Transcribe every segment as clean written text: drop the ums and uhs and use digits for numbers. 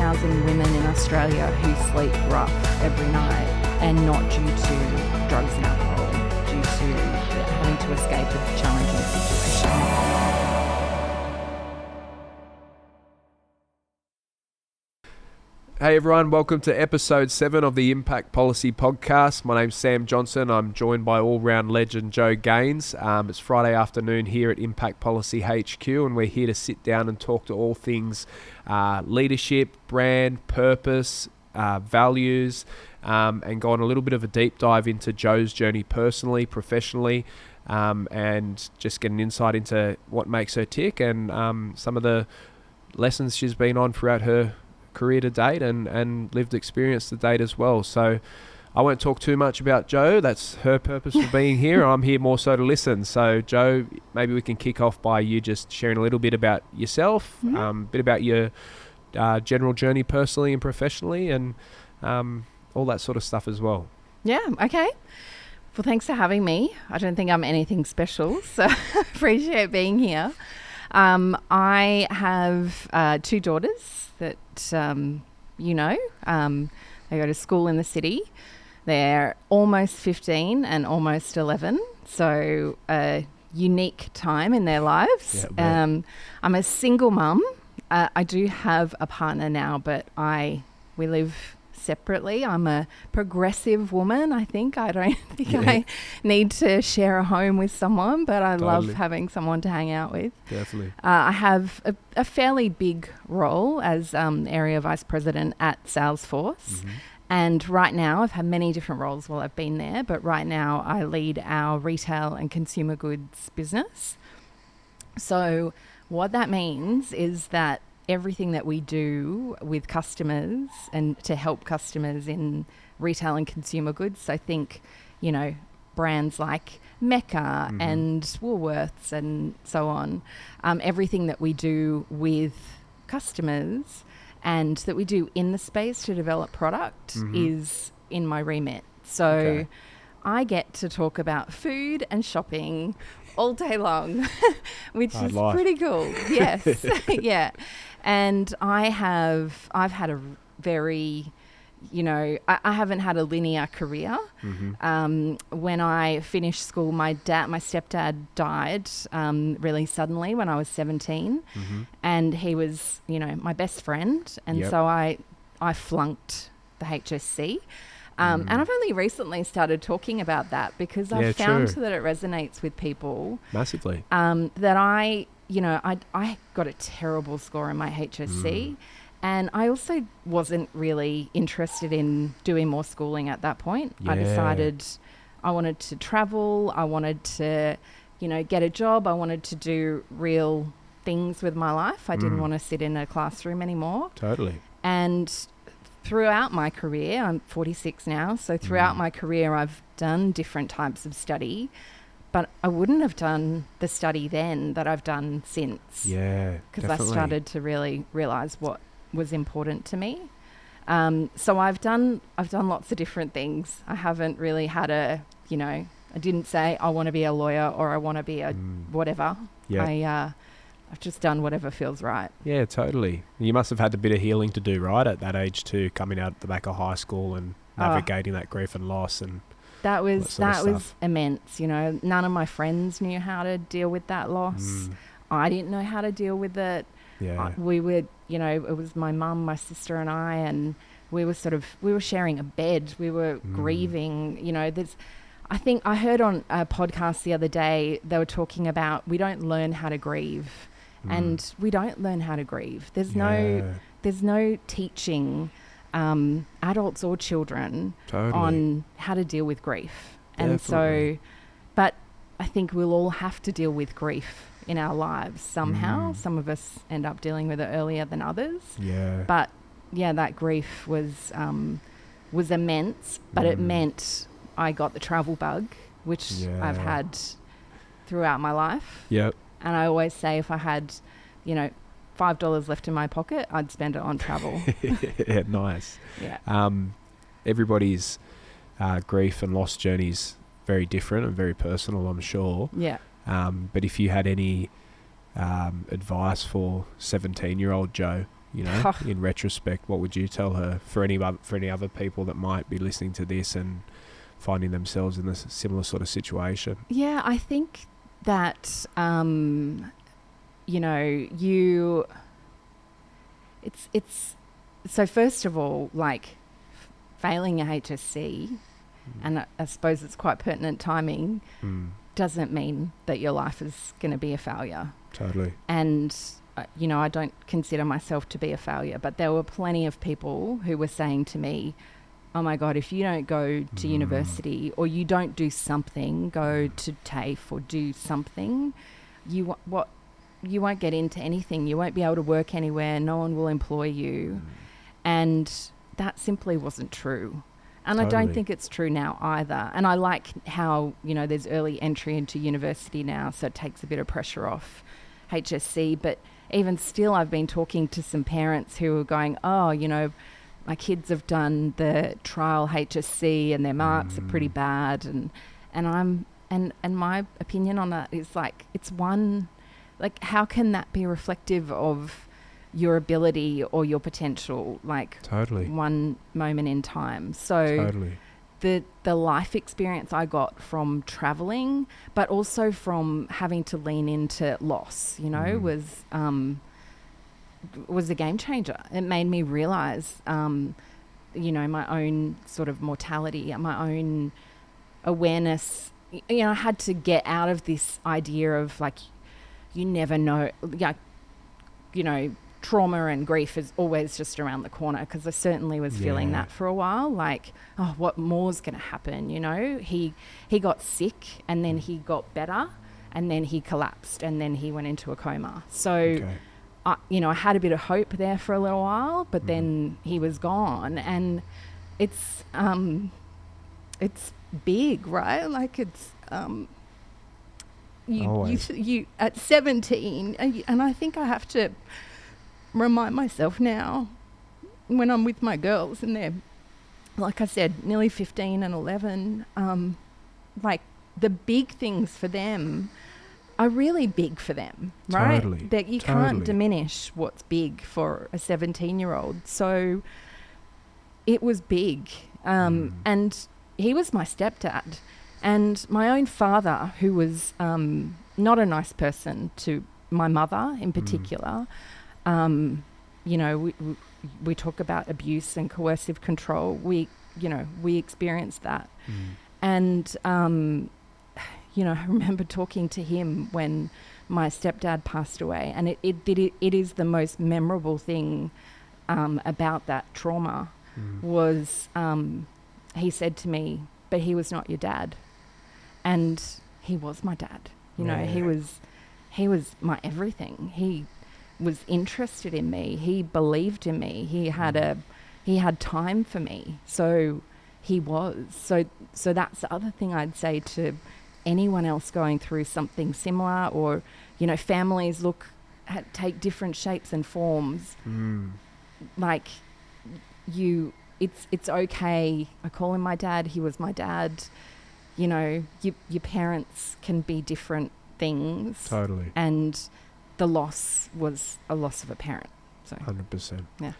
100,000 women in Australia who sleep rough every night, and not due to drugs and alcohol, due to having to escape a challenging situation. Hey everyone, welcome to episode 7 of the Impact Policy Podcast. My name's Sam Johnson. I'm joined by all-round legend Joe Gaines. It's Friday afternoon here at Impact Policy HQ, and we're here to sit down and talk to all things leadership, brand, purpose, values, and go on a little bit of a deep dive into Joe's journey personally, professionally, and just get an insight into what makes her tick and some of the lessons she's been on throughout her career to date and lived experience to date as well. So I won't talk too much about Joe. That's her purpose for being here. I'm here more so to listen. So Joe, maybe we can kick off by you just sharing a little bit about yourself, a bit about your general journey personally and professionally, and all that sort of stuff as well. Yeah, okay. Well, thanks for having me. I don't think I'm anything special, so I appreciate being here. I have 2 daughters that, they go to school in the city. They're almost 15 and almost 11, so a unique time in their lives. Yeah, I'm a single mum. I do have a partner now, but we live separately. I'm a progressive woman, I think. I don't think I need to share a home with someone, but I love having someone to hang out with. Definitely. I have a fairly big role as area vice president at Salesforce. Mm-hmm. And right now, I've had many different roles while I've been there, but right now I lead our retail and consumer goods business. So what that means is that everything that we do with customers and to help customers in retail and consumer goods, so think, brands like Mecca and Woolworths and so on, everything that we do with customers and that we do in the space to develop product is in my remit. So I get to talk about food and shopping all day long, which is pretty cool. Yes. Yeah. And I've had a very, I haven't had a linear career. When I finished school, my stepdad died really suddenly when I was 17, and he was, my best friend, and so I flunked the HSC. And I've only recently started talking about that because I've found that it resonates with people massively. That I got a terrible score in my HSC, and I also wasn't really interested in doing more schooling at that point. I decided I wanted to travel. I wanted to, get a job. I wanted to do real things with my life. I didn't want to sit in a classroom anymore. Totally. And throughout my career, I'm 46 now, so throughout my career I've done different types of study, but I wouldn't have done the study then that I've done since. Yeah, because I started to really realise what was important to me. So I've done lots of different things. I haven't really had I didn't say I want to be a lawyer or I want to be a whatever. Yeah. I've just done whatever feels right. Yeah, totally. You must have had a bit of healing to do, right, at that age too, coming out the back of high school and navigating that grief and loss and that was immense. None of my friends knew how to deal with that loss. I didn't know how to deal with it. Yeah. We were, it was my mum, my sister and I, and we were sharing a bed. We were grieving, I think I heard on a podcast the other day, they were talking about we don't learn how to grieve. And we don't learn how to grieve. There's no teaching adults or children on how to deal with grief. Definitely. And so, but I think we'll all have to deal with grief in our lives somehow. Some of us end up dealing with it earlier than others. Yeah. But that grief was immense, but it meant I got the travel bug, which I've had throughout my life. Yep. And I always say if I had, $5 left in my pocket, I'd spend it on travel. Yeah, nice. Yeah. Everybody's grief and loss journey's very different and very personal, I'm sure. Yeah. But if you had any advice for 17-year-old Joe You know, in retrospect, what would you tell her for any other people that might be listening to this and finding themselves in a similar sort of situation? Yeah, I think that, it's so first of all, like failing a HSC, and I suppose it's quite pertinent timing, doesn't mean that your life is going to be a failure. Totally. And, I don't consider myself to be a failure, but there were plenty of people who were saying to me, oh my God, if you don't go to university or you don't do something, go to TAFE or do something, you won't get into anything. You won't be able to work anywhere. No one will employ you. And that simply wasn't true. And totally. I don't think it's true now either. And I like how, there's early entry into university now, so it takes a bit of pressure off HSC. But even still, I've been talking to some parents who are going, my kids have done the trial HSC and their marks are pretty bad. And my opinion on that is how can that be reflective of your ability or your potential, totally. One moment in time? So totally. The life experience I got from traveling, but also from having to lean into loss, was a game changer. It made me realize, my own sort of mortality and my own awareness. I had to get out of this idea of you never know, trauma and grief is always just around the corner, because I certainly was feeling that for a while, what more's going to happen? He got sick and then he got better and then he collapsed and then he went into a coma. So, I had a bit of hope there for a little while, but then he was gone. And it's big, right? You at 17, and I think I have to remind myself now when I'm with my girls and they're, like I said, nearly 15 and 11, the big things for them are really big for them, right? Totally. That you can't diminish what's big for a 17-year-old. So it was big. And he was my stepdad. And my own father, who was not a nice person to my mother in particular, we talk about abuse and coercive control. We experienced that. And, I remember talking to him when my stepdad passed away, and it is the most memorable thing about that trauma was he said to me, but he was not your dad. And he was my dad. He was my everything. He was interested in me. He believed in me. He had time for me. So he was. So that's the other thing I'd say to anyone else going through something similar, or families take different shapes and forms. It's okay. I call him my dad. He was my dad. Your parents can be different things. Totally. And the loss was a loss of a parent. So 100%. Yeah.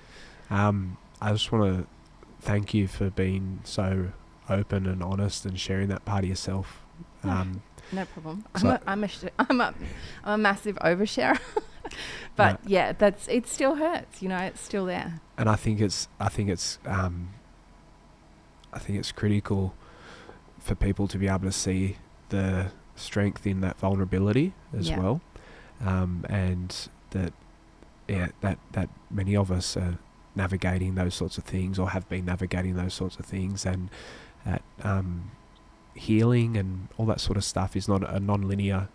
I just want to thank you for being so open and honest and sharing that part of yourself. No problem. I'm a massive oversharer. But it still hurts, it's still there. And I think it's critical for people to be able to see the strength in that vulnerability as well. And that many of us are navigating those sorts of things, or have been navigating those sorts of things, and that healing and all that sort of stuff is not a non-linear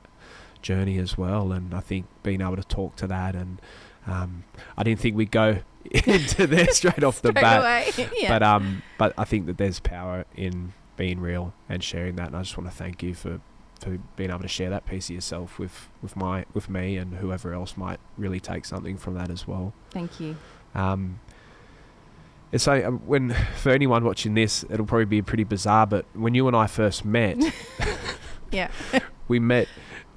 journey as well. And I think being able to talk to that, and I didn't think we'd go into there straight off the bat, but I think that there's power in being real and sharing that, and I just want to thank you for being able to share that piece of yourself with me and whoever else might really take something from that as well. Thank you. And so for anyone watching this, it'll probably be pretty bizarre, but when you and I first met, we met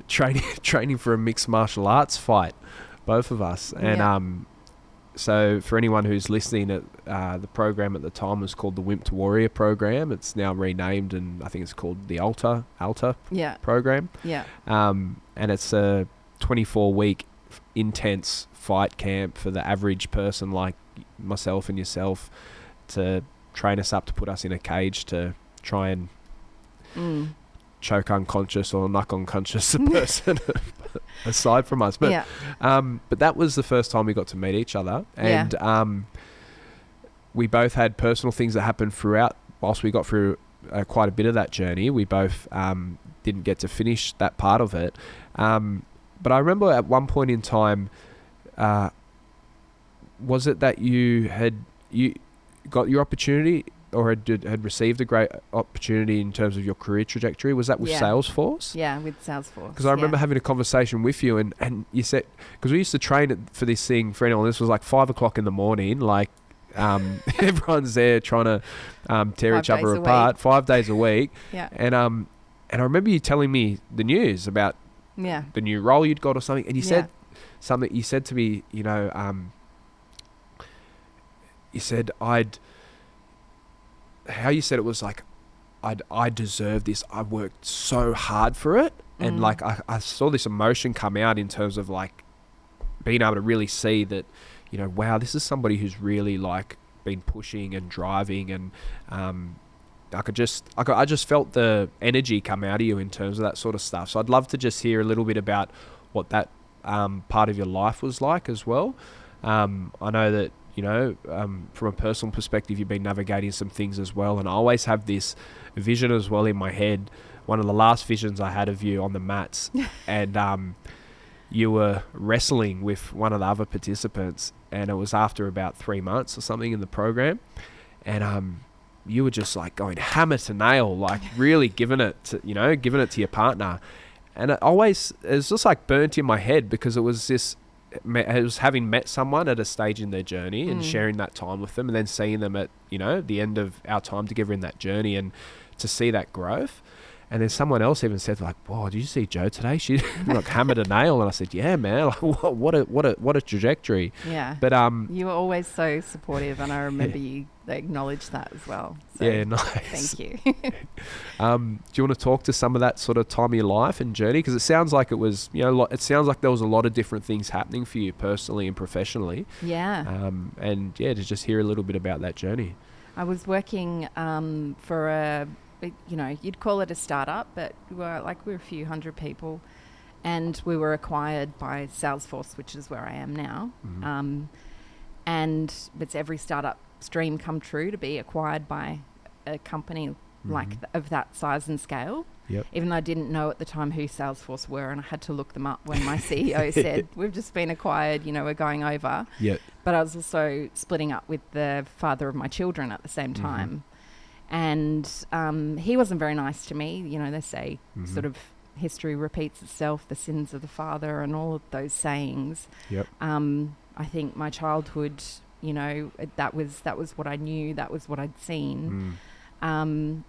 training for a mixed martial arts fight, both of us, and So for anyone who's listening, the program at the time was called the Wimp to Warrior program. It's now renamed, and I think it's called the Alta program. Yeah. And it's a 24-week intense fight camp for the average person like myself and yourself, to train us up, to put us in a cage to try and choke unconscious or knock unconscious a person aside from us. But but that was the first time we got to meet each other, and we both had personal things that happened throughout. Whilst we got through quite a bit of that journey, we both didn't get to finish that part of it. But I remember at one point in time, was it that you got your opportunity, or had received a great opportunity in terms of your career trajectory? Was that with Salesforce? Yeah, with Salesforce. Because I remember having a conversation with you, and you said, because we used to train for this thing for anyone, this was like 5 o'clock in the morning, like everyone's there trying to tear each other apart 5 days a week. Yeah. And I remember you telling me the news about the new role you'd got or something, and you said something, you said to me, you said how you said it was like, I deserve this. I worked so hard for it. And like, I saw this emotion come out in terms of like being able to really see that, wow, this is somebody who's really like been pushing and driving, and I just felt the energy come out of you in terms of that sort of stuff. So I'd love to just hear a little bit about what that part of your life was like as well. I know that, from a personal perspective, you've been navigating some things as well. And I always have this vision as well in my head. One of the last visions I had of you on the mats, and you were wrestling with one of the other participants, and it was after about 3 months or something in the program. And you were just like going hammer to nail, like really giving it to your partner. And it was just like burnt in my head, because it was having met someone at a stage in their journey and sharing that time with them, and then seeing them at, the end of our time together in that journey, and to see that growth. And then someone else even said like, "Whoa, did you see Jo today? She like hammered a nail." And I said, "Yeah, man, like, what a trajectory." Yeah. But you were always so supportive, and I remember you acknowledged that as well. So yeah, nice. Thank you. Do you want to talk to some of that sort of time of your life and journey? Because it sounds like it was, it sounds like there was a lot of different things happening for you personally and professionally. Yeah. And to just hear a little bit about that journey. I was working for a, you'd call it a startup, but we were a few hundred people, and we were acquired by Salesforce, which is where I am now. Mm-hmm. And it's every startup's dream come true to be acquired by a company of that size and scale. Yep. Even though I didn't know at the time who Salesforce were, and I had to look them up when my CEO said, "We've just been acquired, we're going over." Yep. But I was also splitting up with the father of my children at the same time. And he wasn't very nice to me. They say sort of history repeats itself, the sins of the father, and all of those sayings. Yep. I think my childhood, that was what I knew, that was what I'd seen. And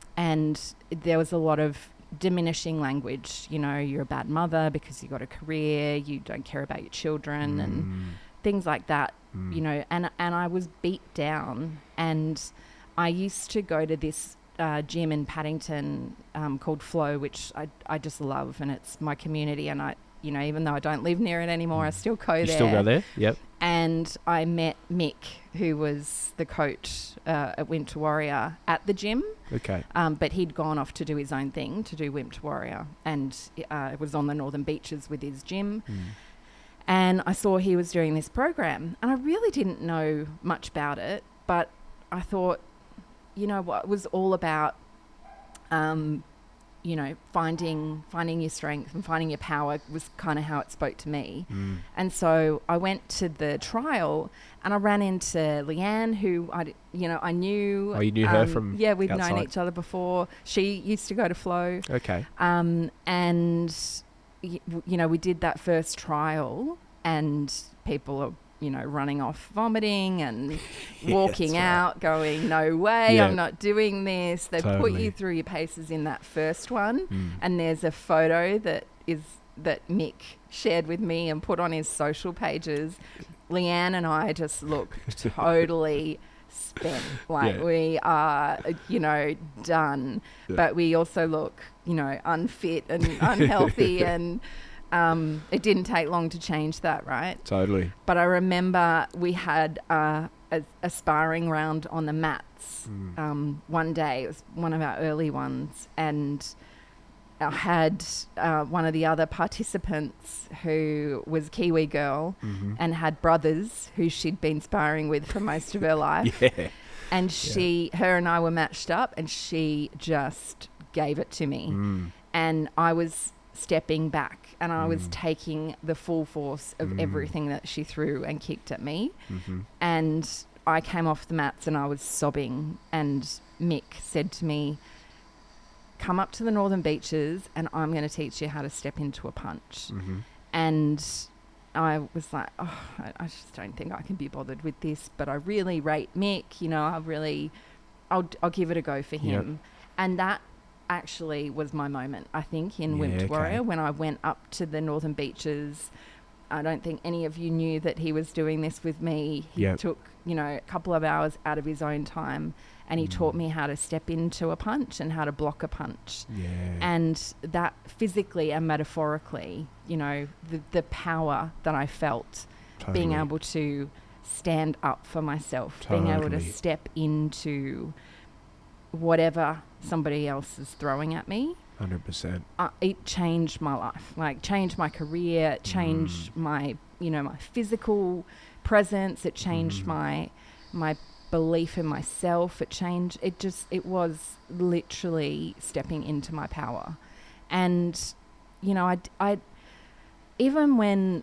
there was a lot of diminishing language. You're a bad mother because you got a career, you don't care about your children, and things like that. And I was beat down, and I used to go to this gym in Paddington called Flow, which I just love, and it's my community. And I, even though I don't live near it anymore, I still go there. You still go there? Yep. And I met Mick, who was the coach at Wimp to Warrior, at the gym. Okay. But he'd gone off to do his own thing, to do Wimp to Warrior, and it was on the Northern Beaches with his gym. And I saw he was doing this program, and I really didn't know much about it, but I thought, what it was all about, finding your strength and finding your power was kind of how it spoke to me. And so I went to the trial, and I ran into Leanne, who I knew. Oh, you knew her from Yeah, we'd outside. known each other before. She used to go to Flow. Okay. And we did that first trial, and people are, running off vomiting and walking out going, "No way, I'm not doing this." They put you through your paces in that first one. And there's a photo that Mick shared with me and put on his social pages Leanne and I just look totally spent. Like we are, done. Yeah. But we also look, unfit and unhealthy and it didn't take long to change that, right? Totally. But I remember we had a sparring round on the mats one day. It was one of our early ones, and I had one of the other participants who was a Kiwi girl and had brothers who she'd been sparring with for most of her life. Yeah. And her and I were matched up, and she just gave it to me. And I was stepping back, and I was taking the full force of everything that she threw and kicked at me. And I came off the mats and I was sobbing, and Mick said to me, come up to the Northern Beaches and I'm going to teach you how to step into a punch. And I was like, I just don't think I can be bothered with this, but I really rate Mick, I'll give it a go for him. Yep. And that actually was my moment, I think, in Wimped Warrior, when I went up to the Northern Beaches. I don't think any of you knew that he was doing this with me. He took, a couple of hours out of his own time, and he taught me how to step into a punch and how to block a punch. Yeah. And that physically and metaphorically, the power that I felt, being able to stand up for myself, being able to step into whatever somebody else is throwing at me. 100%. It changed my life, changed my career, it changed my, my physical presence. It changed my belief in myself. It was literally stepping into my power. And, I even when,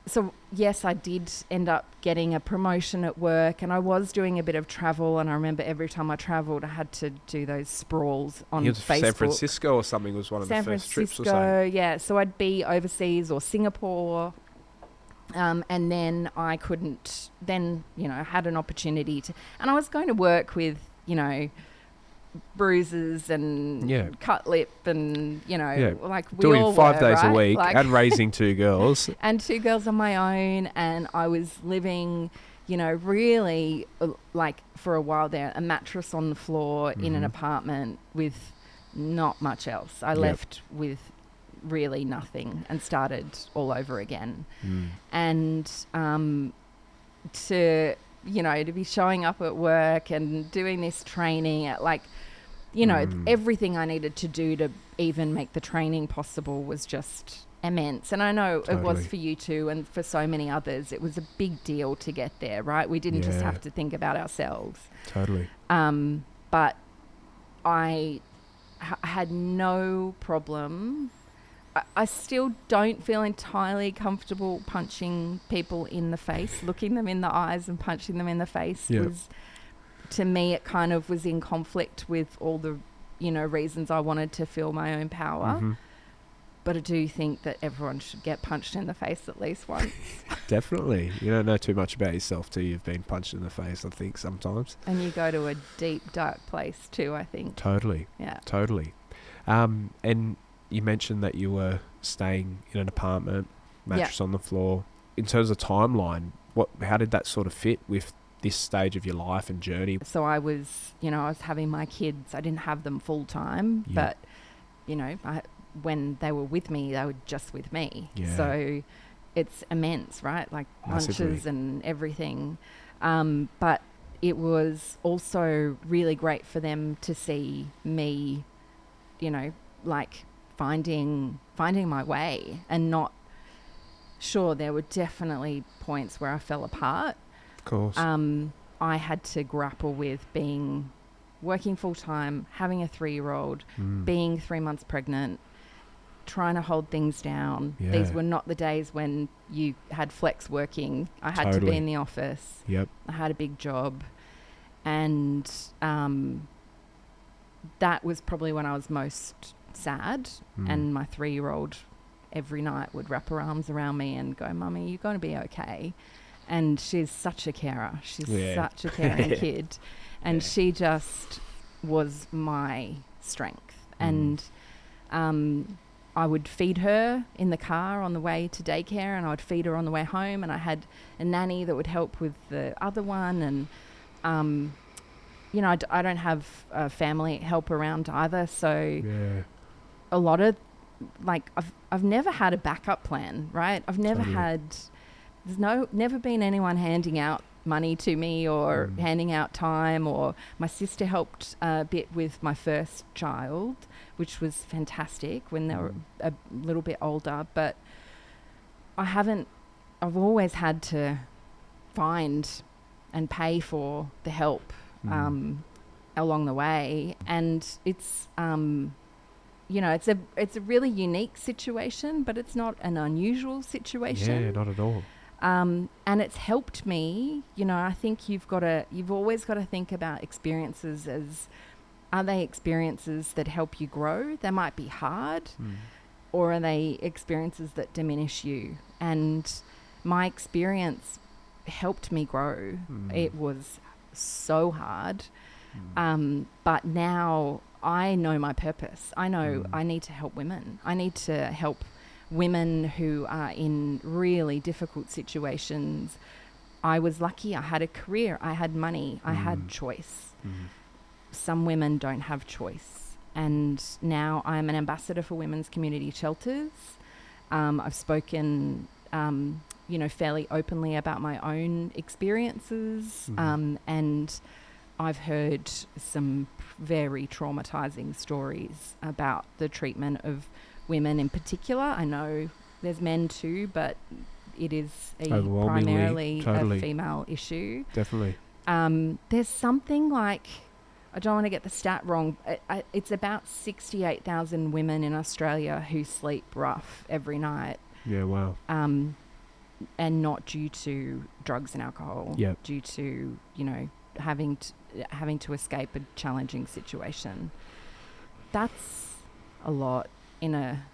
so yes, I did end up getting a promotion at work, and I was doing a bit of travel, and I remember every time I traveled, I had to do those sprawls on Facebook. San Francisco or something was one of the first trips or something. Yeah, so I'd be overseas or Singapore, and then I couldn't, I had an opportunity to, and I was going to work with, bruises and cut lip and, we doing all 5 were, days right? a week and raising 2 girls. And 2 girls on my own, and I was living, really, for a while there, a mattress on the floor in an apartment with not much else. I left with really nothing and started all over again. And to be showing up at work and doing this training at everything I needed to do to even make the training possible was just immense. And I know it was for you too, and for so many others. It was a big deal to get there, right? We didn't just have to think about ourselves. Totally. But I had no problem. I still don't feel entirely comfortable punching people in the face. Looking them in the eyes and punching them in the face was, to me, it kind of was in conflict with all the, reasons I wanted to feel my own power. But I do think that everyone should get punched in the face at least once. Definitely. You don't know too much about yourself till you've been punched in the face, I think, sometimes. And you go to a deep, dark place too, I think. Totally. Yeah. Totally. And you mentioned that you were staying in an apartment, mattress on the floor. In terms of timeline, how did that sort of fit with this stage of your life and journey? So I was, I was having my kids. I didn't have them full time, but, when they were with me, they were just with me. Yeah. So it's immense, right? Lunches and everything. But it was also really great for them to see me, finding my way, and not, sure, there were definitely points where I fell apart. Of course. I had to grapple with working full time, having a 3-year-old, being 3 months pregnant, trying to hold things down. Yeah. These were not the days when you had flex working. I had to be in the office. Yep. I had a big job, and that was probably when I was most sad. And my 3-year-old every night would wrap her arms around me and go, "Mummy, you're going to be okay." And she's such a carer. She's such a caring kid. And she just was my strength. And I would feed her in the car on the way to daycare, and I would feed her on the way home, and I had a nanny that would help with the other one, and I don't have family help around either, so a lot of I've never had a backup plan, right? I've never never been anyone handing out money to me or handing out time, or my sister helped a bit with my first child, which was fantastic when they were a little bit older, but I've always had to find and pay for the help along the way, and it's it's a really unique situation, but it's not an unusual situation. Yeah, not at all. And it's helped me. I think you've always got to think about experiences as, are they experiences that help you grow? They might be hard, or are they experiences that diminish you? And my experience helped me grow. It was so hard. But now I know my purpose. I know I need to help women. I need to help women who are in really difficult situations. I was lucky. I had a career. I had money. I had choice. Some women don't have choice. And now I'm an ambassador for women's community shelters. I've spoken, fairly openly about my own experiences. And I've heard some very traumatizing stories about the treatment of women in particular. I know there's men too, but it is primarily a female issue. Definitely. There's something like, I don't want to get the stat wrong, it's about 68,000 women in Australia who sleep rough every night. Yeah, wow. And not due to drugs and alcohol, due to, having to escape a challenging situation. That's a lot in a,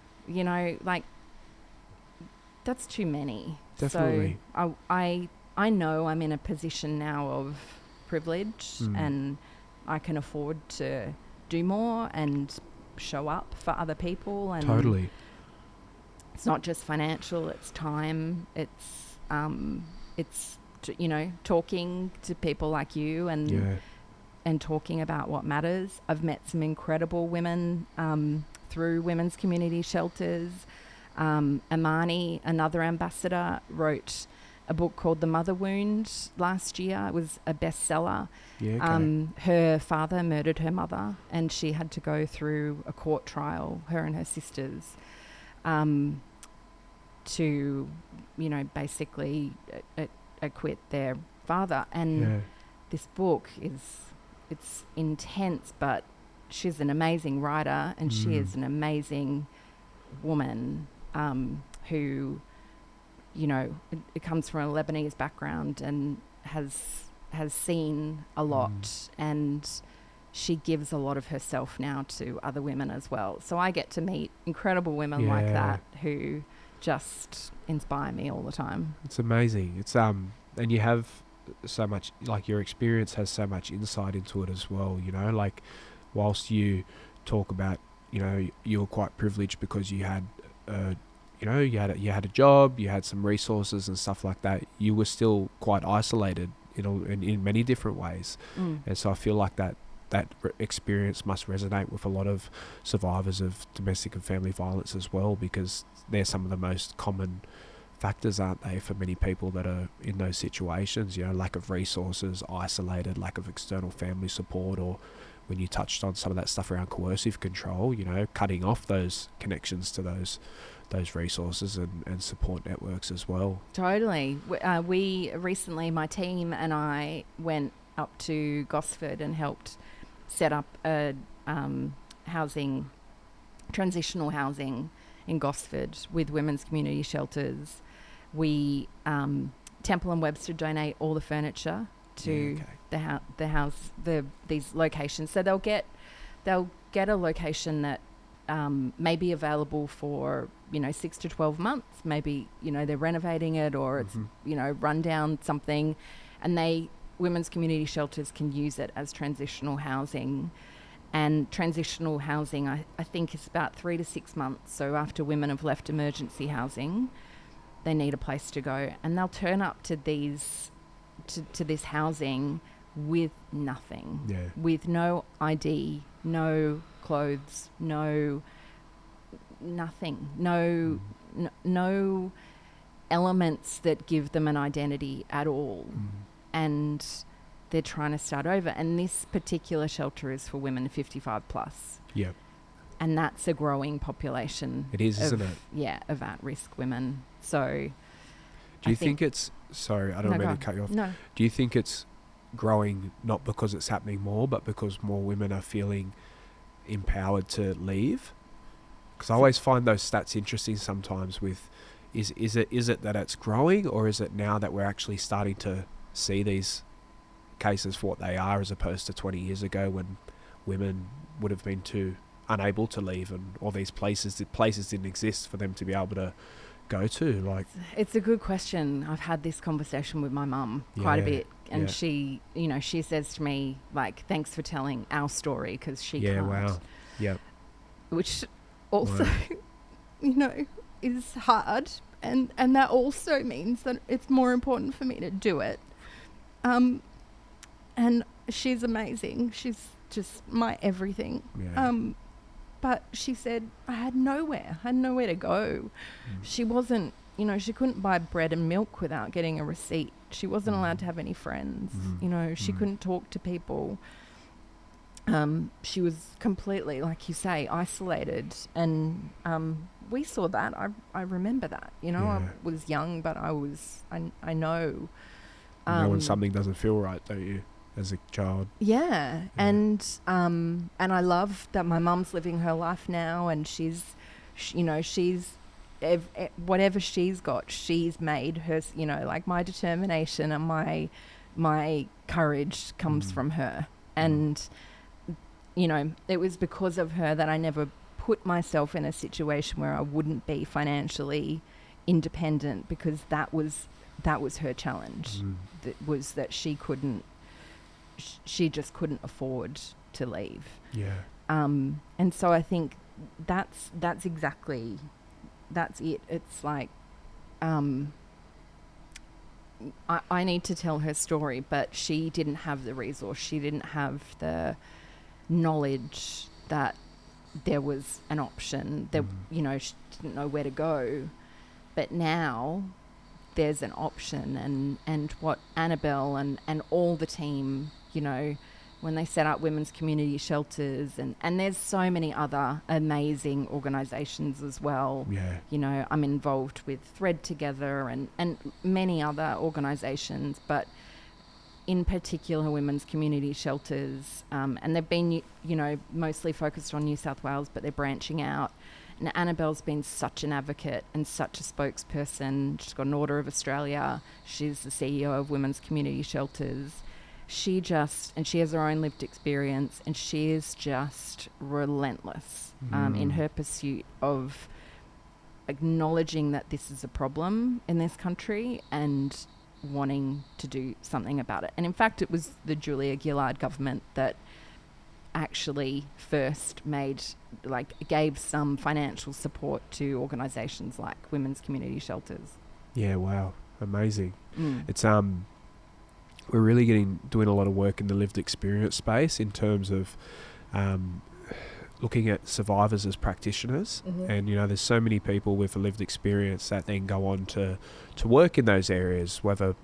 that's too many. Definitely. So I know I'm in a position now of privilege, and I can afford to do more and show up for other people. And totally. It's not just financial, it's time, it's talking to people like you and talking about what matters. I've met some incredible women through women's community shelters. Amani, another ambassador, wrote a book called The Mother Wound last year. It was a bestseller. Her father murdered her mother, and she had to go through a court trial, her and her sisters, to, basically acquit their father. And this book it's intense, but she's an amazing writer, and she is an amazing woman who, it comes from a Lebanese background and has seen a lot, and she gives a lot of herself now to other women as well. So I get to meet incredible women like that who just inspire me all the time. It's amazing. It's and you have so much, like, your experience has so much insight into it as well, like, whilst you talk about, you were quite privileged because you had you had a job, you had some resources and stuff like that. You were still quite isolated in many different ways. And so I feel like that experience must resonate with a lot of survivors of domestic and family violence as well, because they're some of the most common factors, aren't they, for many people that are in those situations? Lack of resources, isolated, lack of external family support, or when you touched on some of that stuff around coercive control, cutting off those connections to those resources and support networks as well. Totally. We recently, my team and I, went up to Gosford and helped set up a transitional housing in Gosford with women's community shelters. We Temple and Webster donate all the furniture to these locations, so they'll get a location that may be available for 6 to 12 months. Maybe they're renovating it, or it's run down something, and women's community shelters can use it as transitional housing. And transitional housing, I think, is about 3 to 6 months. So after women have left emergency housing, they need a place to go. And they'll turn up to these, to this housing with nothing, with no ID, no clothes, no nothing, no elements that give them an identity at all. And they're trying to start over. And this particular shelter is for women 55 plus. Yeah. And that's a growing population. It is, isn't it? Yeah, of at-risk women. So do you think it's... Sorry, I don't mean to cut you off. No. Do you think it's growing not because it's happening more, but because more women are feeling empowered to leave? Because I always find those stats interesting sometimes with... Is it that it's growing, or is it now that we're actually starting to see these cases for what they are, as opposed to 20 years ago when women would have been too unable to leave, and all these places didn't exist for them to be able to go to? Like, it's a good question. I've had this conversation with my mum quite a bit, and she says to me, like, thanks for telling our story, because she can't. Wow. Yep. Which also is hard, and that also means that it's more important for me to do it. And she's amazing. She's just my everything. Yeah. But she said, I had nowhere to go. She wasn't, she couldn't buy bread and milk without getting a receipt. She wasn't allowed to have any friends. She couldn't talk to people. She was completely, like you say, isolated. And we saw that. I remember that. I was young, but I know. You know when something doesn't feel right, don't you, as a child? Yeah. And I love that my mum's living her life now, and she's whatever she's got, she's made her, like, my determination and my courage comes from her. And, it was because of her that I never put myself in a situation where I wouldn't be financially independent, because that was her challenge. Was that she just couldn't afford to leave. Yeah. And so I think that's it. It's like, I need to tell her story, but she didn't have the resource. She didn't have the knowledge that there was an option. That she didn't know where to go. But now there's an option, and what Annabelle and all the team, when they set up women's community shelters, and there's so many other amazing organisations as well. Yeah. I'm involved with Thread Together and many other organisations, but in particular women's community shelters, and they've been, mostly focused on New South Wales, but they're branching out. And Annabelle's been such an advocate and such a spokesperson. She's got an Order of Australia. She's the CEO of Women's Community Shelters. She has her own lived experience, and she is just relentless in her pursuit of acknowledging that this is a problem in this country and wanting to do something about it. And in fact, it was the Julia Gillard government that actually first gave some financial support to organisations like Women's Community Shelters. Yeah, wow, amazing. It's we're really doing a lot of work in the lived experience space in terms of looking at survivors as practitioners. And there's so many people with a lived experience that then go on to work in those areas, whether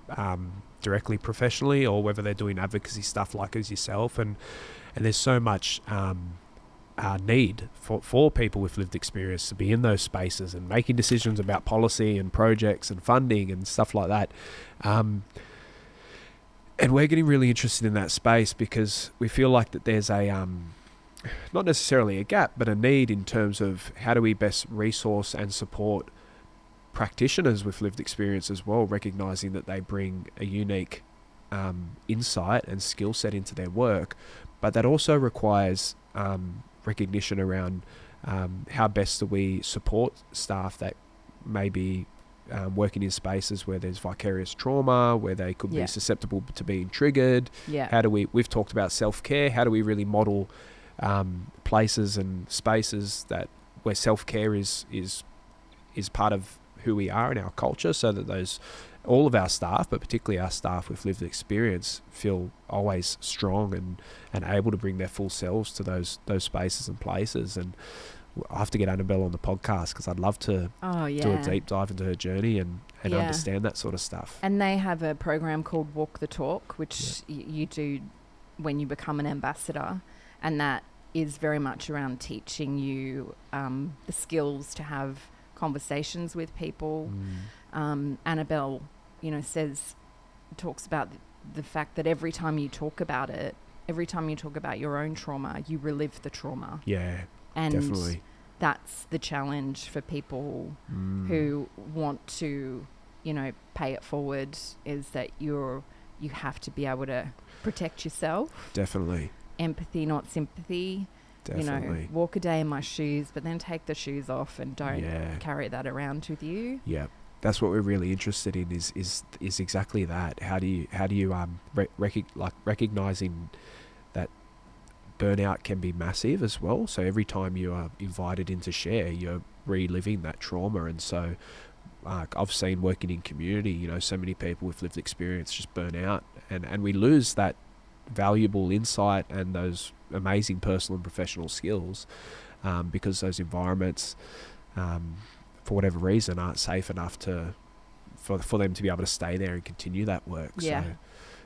directly professionally or whether they're doing advocacy stuff like as yourself. And there's so much need for people with lived experience to be in those spaces and making decisions about policy and projects and funding and stuff like that. And we're getting really interested in that space because we feel like that there's a, not necessarily a gap, but a need in terms of how do we best resource and support practitioners with lived experience as well, recognising that they bring a unique insight and skill set into their work. But that also requires recognition around how best do we support staff that may be working in spaces where there's vicarious trauma, where they could be susceptible to being triggered. How do we've talked about self-care, how do we really model places and spaces where self-care is part of who we are in our culture, so that all of our staff, but particularly our staff with lived experience, feel always strong and able to bring their full selves to those spaces and places. And I have to get Annabelle on the podcast because I'd love to do a deep dive into her journey and understand that sort of stuff. And they have a program called Walk the Talk, which you do when you become an ambassador, and that is very much around teaching you the skills to have conversations with people. Annabelle, talks about the fact that every time you talk about your own trauma, you relive the trauma. Yeah, and definitely. That's the challenge for people who want to, pay it forward, is that you have to be able to protect yourself. Definitely. Empathy, not sympathy. Definitely. Walk a day in my shoes, but then take the shoes off and don't carry that around with you. Yeah, that's what we're really interested in. Is exactly that. How do you recognizing that burnout can be massive as well. So every time you are invited in to share, you're reliving that trauma. And so I've seen working in community, so many people with lived experience just burn out, and we lose that valuable insight and those amazing personal and professional skills because those environments, for whatever reason, aren't safe enough for them to be able to stay there and continue that work. Yeah. So,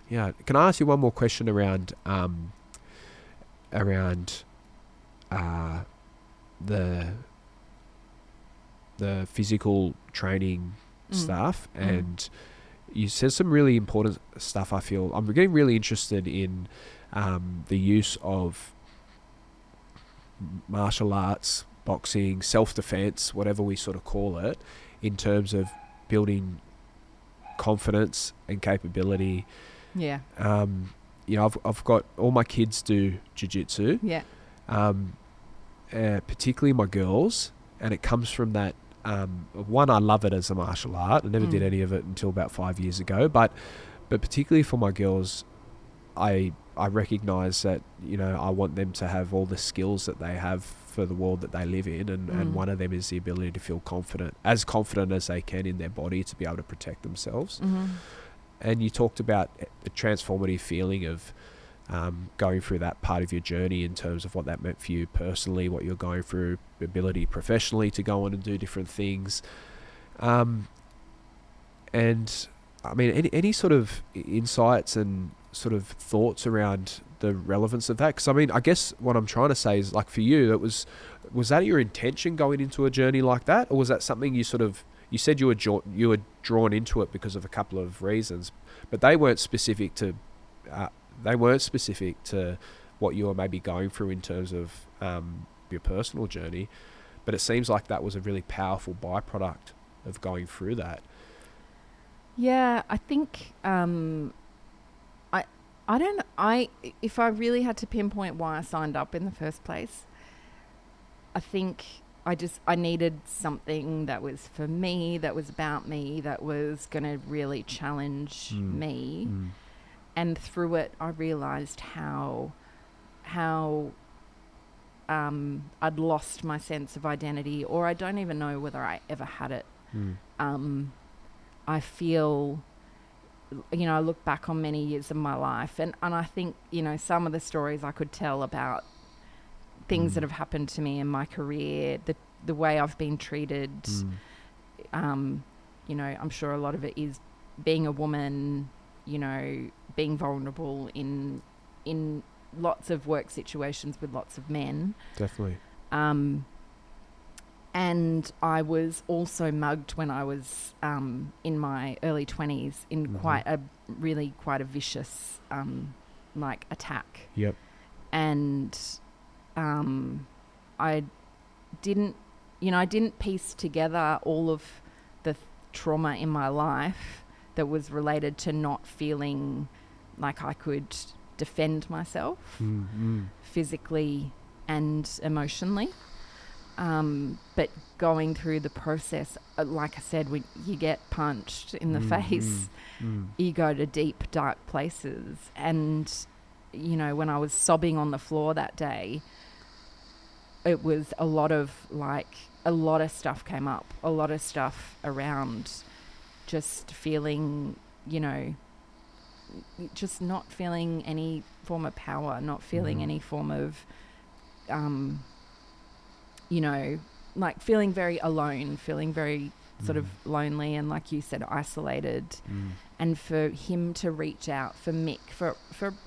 yeah. Can I ask you one more question around the physical training stuff, and you said some really important stuff. I feel I'm getting really interested in the use of martial arts, boxing, self-defense, whatever we sort of call it, in terms of building confidence and capability. Yeah. I've got all my kids do jiu-jitsu. Yeah. Particularly my girls, and it comes from that. One, I love it as a martial art. I never did any of it until about 5 years ago, but particularly for my girls, I recognise that I want them to have all the skills that they have for the world that they live in, and one of them is the ability to feel confident as they can in their body to be able to protect themselves. And you talked about the transformative feeling of going through that part of your journey in terms of what that meant for you personally, what you're going through, ability professionally to go on and do different things. And I mean, any sort of insights and sort of thoughts around the relevance of that? Because I mean, I guess what I'm trying to say is, like, for you, was that your intention going into a journey like that, or was that something you said you were drawn into it because of a couple of reasons, but they weren't specific to what you were maybe going through in terms of your personal journey, but it seems like that was a really powerful byproduct of going through that. Yeah, I think if I really had to pinpoint why I signed up in the first place, I think I needed something that was for me, that was about me, that was going to really challenge me. And through it, I realised how I'd lost my sense of identity, or I don't even know whether I ever had it. I feel, I look back on many years of my life, and I think, some of the stories I could tell about things that have happened to me in my career, the way I've been treated, I'm sure a lot of it is being a woman, being vulnerable in lots of work situations with lots of men. Definitely. And I was also mugged when I was in my early 20s in quite a vicious attack. Yep. And I didn't piece together all of the trauma in my life that was related to not feeling like I could defend myself physically and emotionally. But going through the process, like I said, when you get punched in the face, you go to deep, dark places. And when I was sobbing on the floor that day, it was a lot of stuff came up, a lot of stuff around just feeling, just not feeling any form of power, not feeling any form of, like feeling very alone, feeling very sort of lonely and, like you said, isolated. And for him to reach out, for Mick, for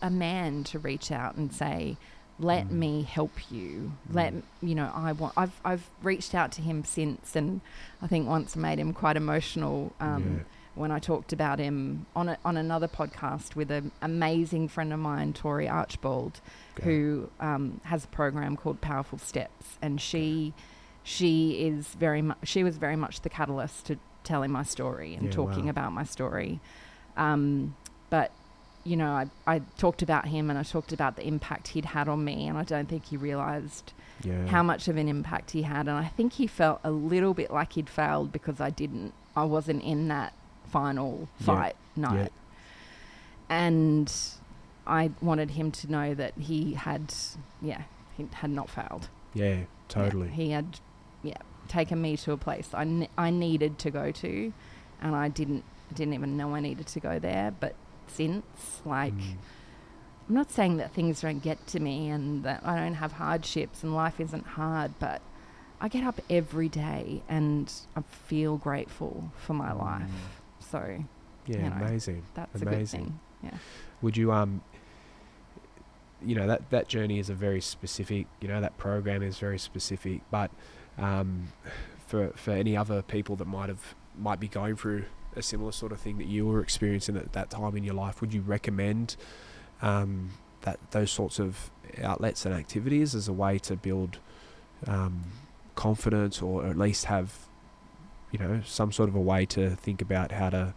a man to reach out and say, let me help you. I've reached out to him since, and I think once made him quite emotional when I talked about him on another podcast with an amazing friend of mine, Tori Archbold, who has a program called Powerful Steps, and she was very much the catalyst to telling my story and talking about my story. But I talked about him, and I talked about the impact he'd had on me, and I don't think he realised how much of an impact he had. And I think he felt a little bit like he'd failed because I wasn't in that final fight night. And I wanted him to know that he had not failed. Yeah, totally. Yeah, he had taken me to a place I needed to go to, and I didn't even know I needed to go there. But since, I'm not saying that things don't get to me and that I don't have hardships and life isn't hard, but I get up every day and I feel grateful for my life. So amazing. That's amazing. a good thing. Yeah. Would you that journey is a very specific, that program is very specific, but for any other people that might be going through a similar sort of thing that you were experiencing at that time in your life, would you recommend those sorts of outlets and activities as a way to build confidence, or at least have some sort of a way to think about how to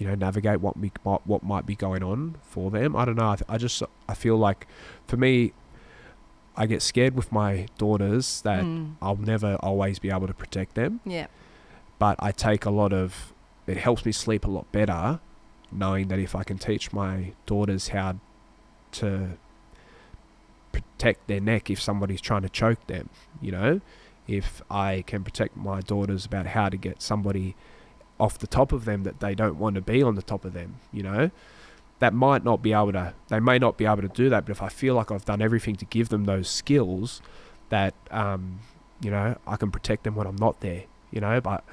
navigate what might be going on for them? I don't know. I feel like, for me, I get scared with my daughters that I'll never always be able to protect them. Yeah. But I take it helps me sleep a lot better knowing that if I can teach my daughters how to protect their neck if somebody's trying to choke them, if I can protect my daughters about how to get somebody off the top of them that they don't want to be on the top of them, they may not be able to do that, but if I feel like I've done everything to give them those skills, that I can protect them when I'm not there, but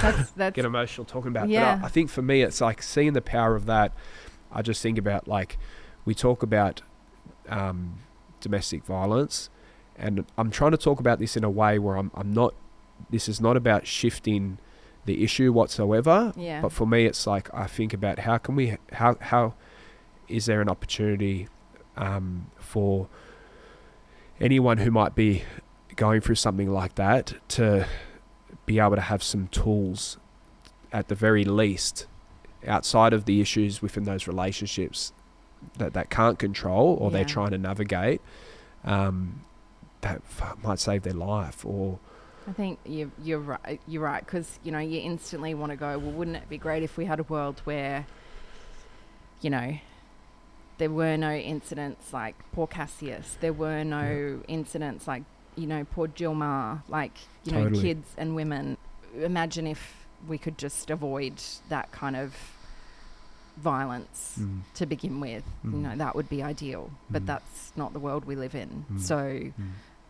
that's get emotional talking about it. Yeah. But I think for me, it's like seeing the power of that. I just think about, like, we talk about domestic violence, and I'm trying to talk about this in a way where I'm not, this is not about shifting the issue whatsoever. Yeah. But for me, it's like, I think about how is there an opportunity for anyone who might be going through something like that to be able to have some tools, at the very least, outside of the issues within those relationships that can't control, or they're trying to navigate, that might save their life. Or I think you're right. You're right, because you instantly want to go, well, wouldn't it be great if we had a world where there were no incidents like poor Cassius, there were no incidents like poor Jilmar, like Totally. kids and women. Imagine if we could just avoid that kind of violence to begin with. That would be ideal, but that's not the world we live in. So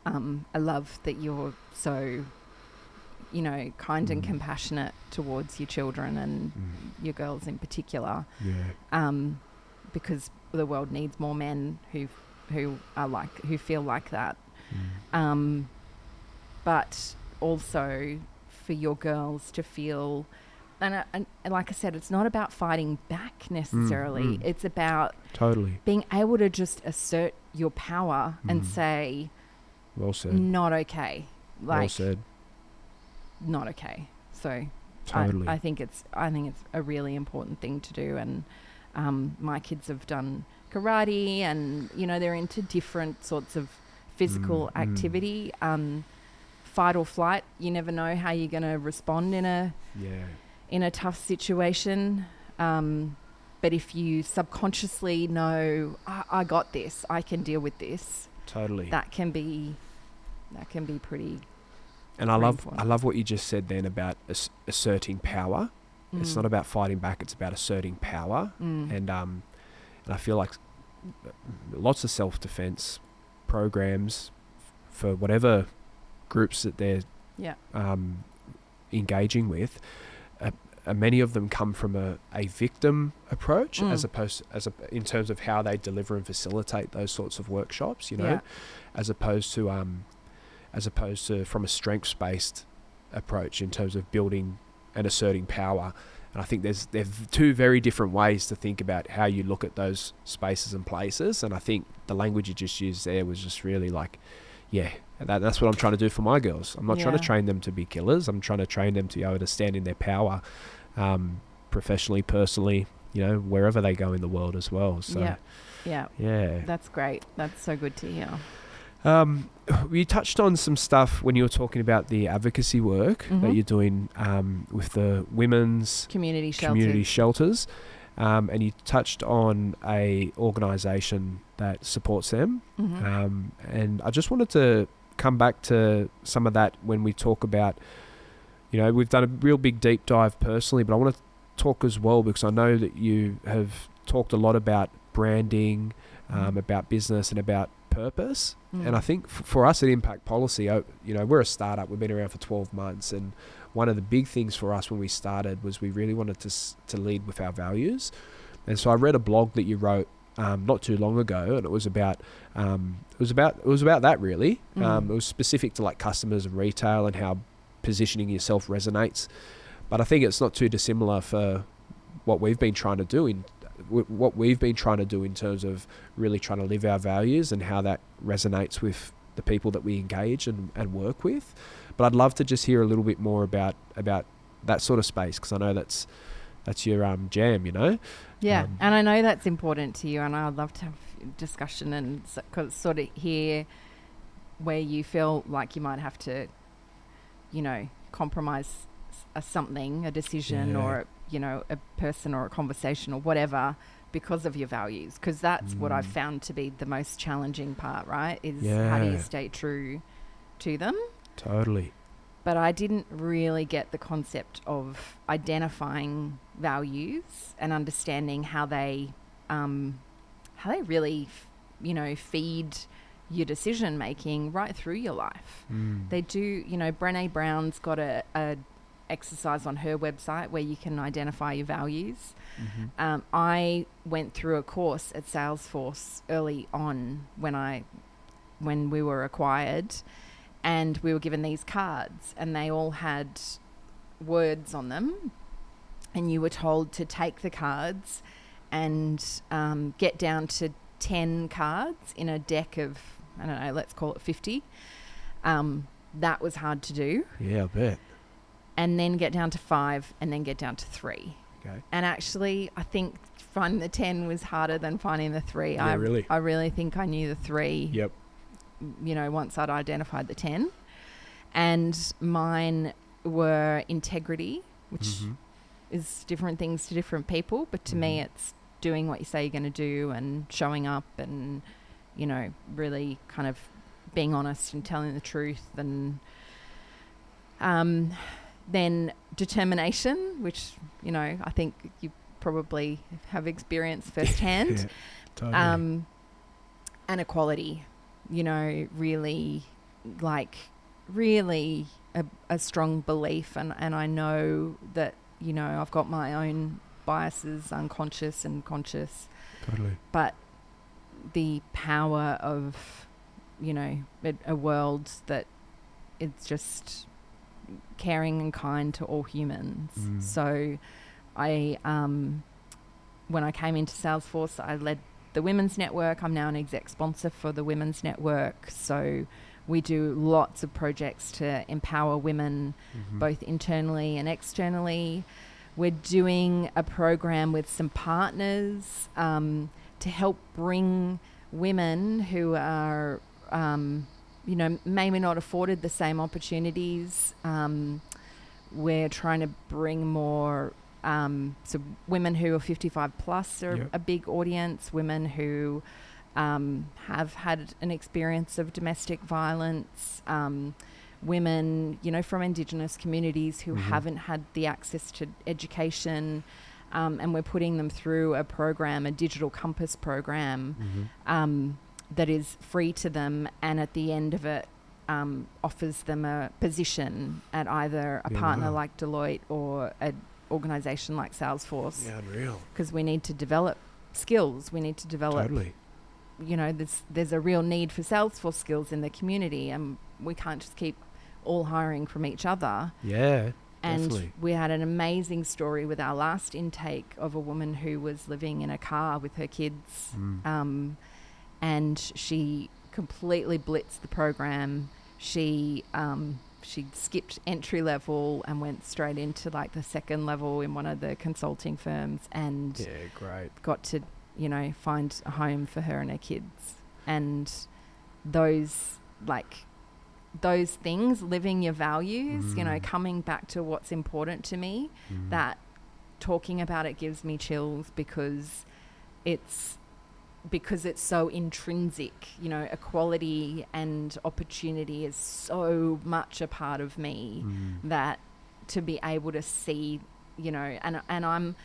I love that you're so kind and compassionate towards your children and your girls in particular, because the world needs more men who feel like that. But also for your girls to feel, and like I said, it's not about fighting back necessarily. It's about being able to just assert your power and say, well said, not okay. Like, well said. Not okay. So Totally. I think it's a really important thing to do. And my kids have done karate, and they're into different sorts of physical activity. Fight or flight, you never know how you're going to respond in a tough situation. But if you subconsciously know, I got this, I can deal with this. Totally. That can be pretty. And I love what you just said then about asserting power. It's not about fighting back; it's about asserting power. And I feel like lots of self-defense programs for whatever groups that they're engaging with. Many of them come from a victim approach as opposed in terms of how they deliver and facilitate those sorts of workshops, as opposed to from a strengths-based approach in terms of building and asserting power. And I think there's two very different ways to think about how you look at those spaces and places. And I think the language you just used there was just really like, that's what I'm trying to do for my girls. I'm not trying to train them to be killers. I'm trying to train them to be able to stand in their power, professionally, personally, wherever they go in the world as well. So, yeah. That's great. That's so good to hear. You touched on some stuff when you were talking about the advocacy work that you're doing with the women's community shelters. And you touched on a organisation that supports them. And I just wanted to come back to some of that when we talk about, we've done a real big deep dive personally, but I want to talk as well because I know that you have talked a lot about branding, about business and about purpose. And I think for us at Impact Policy, we're a startup. We've been around for 12 months. And one of the big things for us when we started was we really wanted to lead with our values. And so I read a blog that you wrote not too long ago, and it was about that really. It was specific to like customers and retail and how positioning yourself resonates. But I think it's not too dissimilar for what we've been trying to do in terms of really trying to live our values and how that resonates with the people that we engage and work with. But I'd love to just hear a little bit more about that sort of space, because I know that's your jam, Yeah, and I know that's important to you, and I'd love to have discussion and sort of hear where you feel like you might have to, compromise a decision or, a person or a conversation or whatever because of your values, because that's what I've found to be the most challenging part, right? Is how do you stay true to them? Totally. But I didn't really get the concept of identifying values and understanding how they really, feed your decision making right through your life. They do, Brené Brown's got a exercise on her website where you can identify your values. I went through a course at Salesforce early on when we were acquired, and we were given these cards and they all had words on them, and you were told to take the cards and get down to 10 cards in a deck of, I don't know, let's call it 50. That was hard to do. Yeah, I bet. And then get down to 5 and then get down to 3. Okay. And actually, I think finding the 10 was harder than finding the 3. Yeah, really? I really think I knew the 3. Yep. Once I'd identified the 10. And mine were integrity, which is different things to different people. But to me, it's doing what you say you're going to do and showing up and, really kind of being honest and telling the truth. And then determination, which, I think you probably have experienced firsthand. Totally. And equality, really a strong belief. And I know that, I've got my own biases, unconscious and conscious. Totally. But the power of, a world that is just caring and kind to all humans. So I, when I came into Salesforce, I led the Women's Network. I'm now an exec sponsor for the Women's Network. So we do lots of projects to empower women, both internally and externally. We're doing a program with some partners to help bring women who are, maybe not afforded the same opportunities. We're trying to bring more So women who are 55 plus are a big audience. Women who have had an experience of domestic violence. Women, from Indigenous communities who haven't had the access to education. And we're putting them through a program, a digital compass program, that is free to them, and at the end of it offers them a position at either a partner like Deloitte or an organisation like Salesforce. Yeah, unreal. Because we need to develop skills. We need to develop... Totally. There's a real need for Salesforce skills in the community, and we can't just keep all hiring from each other. Yeah. And definitely. we had an amazing story with our last intake of a woman who was living in a car with her kids, and she completely blitzed the program. She skipped entry level and went straight into like the second level in one of the consulting firms, and great. got to find a home for her and her kids. And those things, living your values, coming back to what's important to me, that talking about it gives me chills because it's so intrinsic. Equality and opportunity is so much a part of me that to be able to see, and I'm,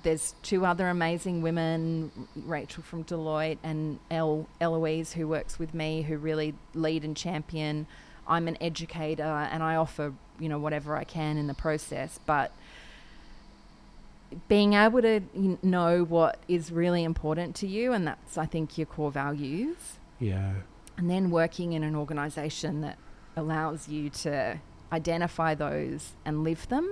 there's two other amazing women, Rachel from Deloitte and Eloise, who works with me, who really lead and champion. I'm an educator and I offer, whatever I can in the process, but being able to know what is really important to you, and that's, I think, your core values. Yeah. And then working in an organisation that allows you to identify those and live them.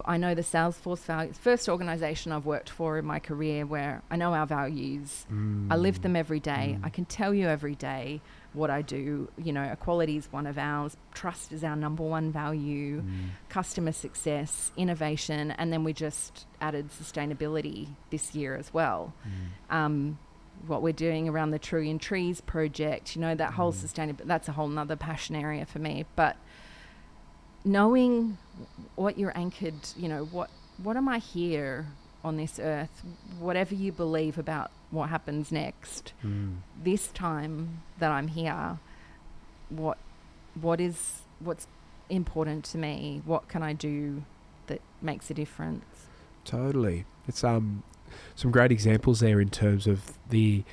I know the Salesforce values. First organisation I've worked for in my career where I know our values. I live them every day. I can tell you every day what I do. Equality is one of ours. Trust is our number one value. Customer success, innovation, and then we just added sustainability this year as well. What we're doing around the Trillion Trees project, that whole sustainability, that's a whole nother passion area for me. But knowing what you're anchored, what am I here on this earth, whatever you believe about what happens next, this time that I'm here, what's important to me, what can I do that makes a difference? Totally. It's some great examples there in terms of the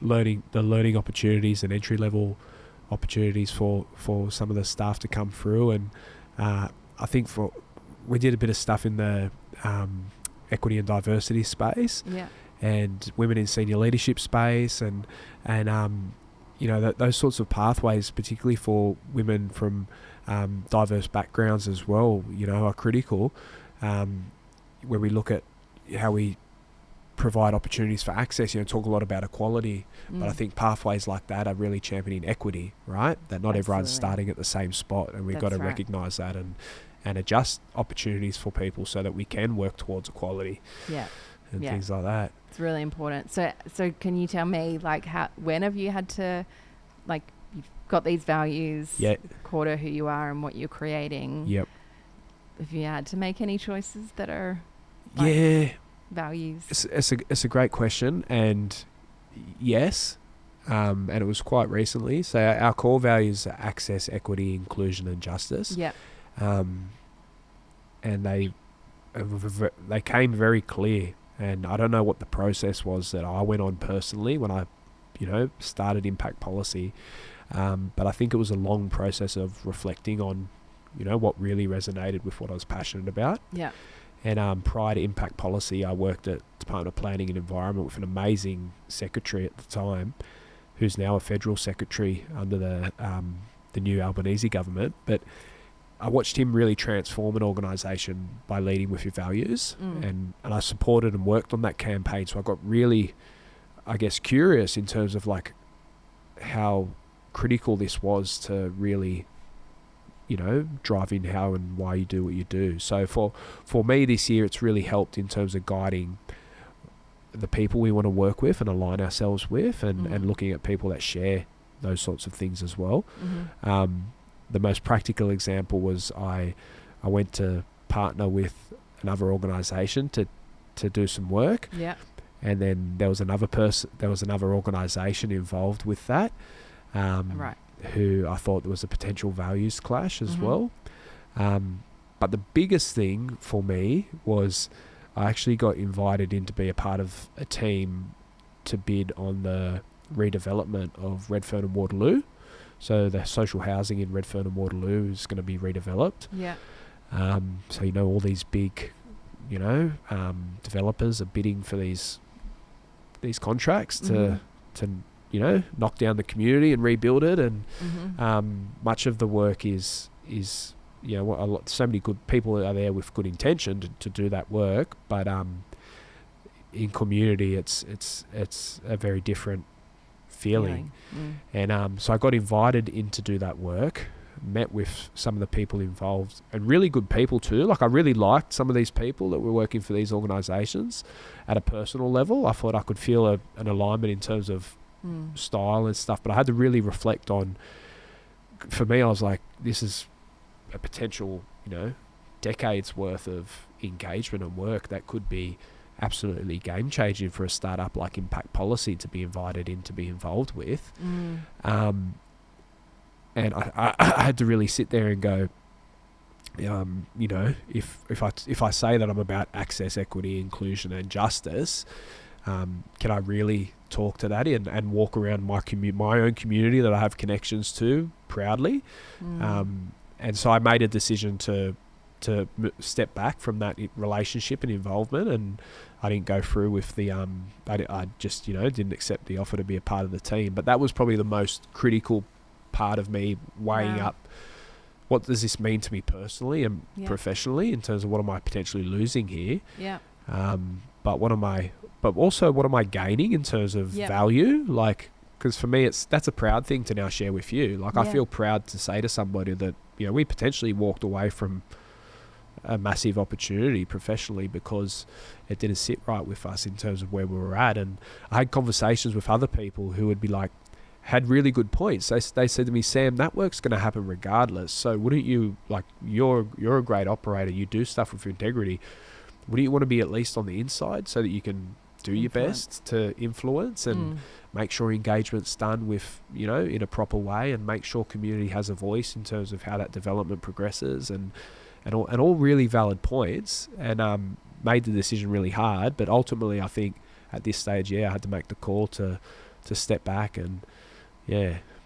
learning opportunities and entry level opportunities for some of the staff to come through. And I think we did a bit of stuff in the equity and diversity space, and women in senior leadership space, and those sorts of pathways, particularly for women from diverse backgrounds as well, are critical. When we look at how we provide opportunities for access, talk a lot about equality, but I think pathways like that are really championing equity, right? That not everyone's starting at the same spot, and we've got to recognise that and adjust opportunities for people so that we can work towards equality and things like that. It's really important. So can you tell me, when have you had to, you've got these values, quarter who you are and what you're creating. Have you had to make any choices that are values? It's a great question, and yes, and it was quite recently. So our core values are access, equity, inclusion, and justice. And they came very clear. And I don't know what the process was that I went on personally when I, started Impact Policy, but I think it was a long process of reflecting on, what really resonated with what I was passionate about. And prior to Impact Policy, I worked at Department of Planning and Environment with an amazing secretary at the time, who's now a federal secretary under the new Albanese government. But I watched him really transform an organisation by leading with your values, and I supported and worked on that campaign. So I got really, I guess, curious in terms of how critical this was to really, driving how and why you do what you do. So for me this year, it's really helped in terms of guiding the people we want to work with and align ourselves with, and looking at people that share those sorts of things as well. The most practical example was I I went to partner with another organisation to do some work. Yeah. And then there was another organisation involved with that, Right. who I thought there was a potential values clash as Mhm. well. But the biggest thing for me was I actually got invited in to be a part of a team to bid on the redevelopment of Redfern and Waterloo. So the social housing in Redfern and Waterloo is going to be redeveloped. Yeah. So all these big, developers are bidding for these contracts to knock down the community and rebuild it, and much of the work is so many good people are there with good intention to do that work, but in community it's a very different feeling. And so I got invited in to do that work, met with some of the people involved, and really good people too. Like, I really liked some of these people that were working for these organisations at a personal level. I thought I could feel an alignment in terms of style and stuff, but I had to really reflect on, for me, I was like, this is a potential, decades worth of engagement and work that could be absolutely game changing for a startup like Impact Policy to be invited in to be involved with. And I had to really sit there and go, if I say that I'm about access, equity, inclusion and justice, can I really talk to that and walk around my own community that I have connections to proudly? And so I made a decision to step back from that relationship and involvement, and I didn't go through with the I just didn't accept the offer to be a part of the team. But that was probably the most critical part of me weighing up, what does this mean to me personally and professionally, in terms of what am I potentially losing here, but also what am I gaining in terms of value, like, because for me that's a proud thing to now share with you. Like, I feel proud to say to somebody that we potentially walked away from a massive opportunity professionally because it didn't sit right with us in terms of where we were at. And I had conversations with other people who would be like, had really good points. They said to me, Sam, that work's going to happen regardless. So wouldn't you, like, you're a great operator, you do stuff with integrity. Wouldn't you want to be at least on the inside so that you can do your best to influence and make sure engagement's done with, in a proper way, and make sure community has a voice in terms of how that development progresses, and all really valid points. And made the decision really hard, but ultimately I think at this stage, I had to make the call to step back and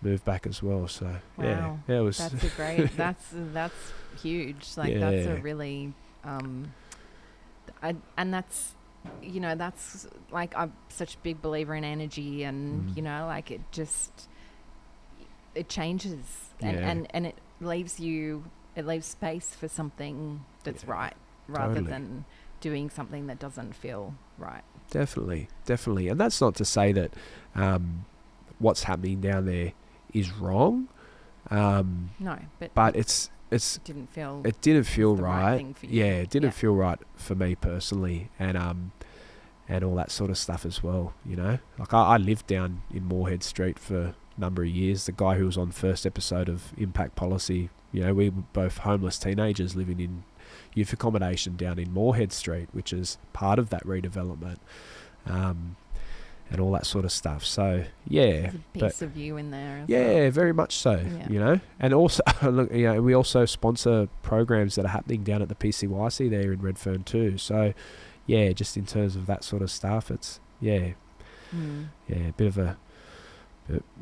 move back as well. So it was. That's a great. that's huge. Like, that's a really, and that's, that's like, I'm such a big believer in energy, and like, it changes, and it leaves space for something that's right, rather than doing something that doesn't feel right. Definitely. And that's not to say that what's happening down there is wrong. No, but it didn't feel right. It didn't feel right for me personally, and all that sort of stuff as well. Like, I lived down in Moorhead Street for a number of years. The guy who was on the first episode of Impact Policy, we were both homeless teenagers living in youth accommodation down in Moorhead Street, which is part of that redevelopment, and all that sort of stuff. So there's a piece of you in there as well. Very much so. And also look, we also sponsor programs that are happening down at the PCYC there in Redfern too. So just in terms of that sort of stuff, it's a bit of a.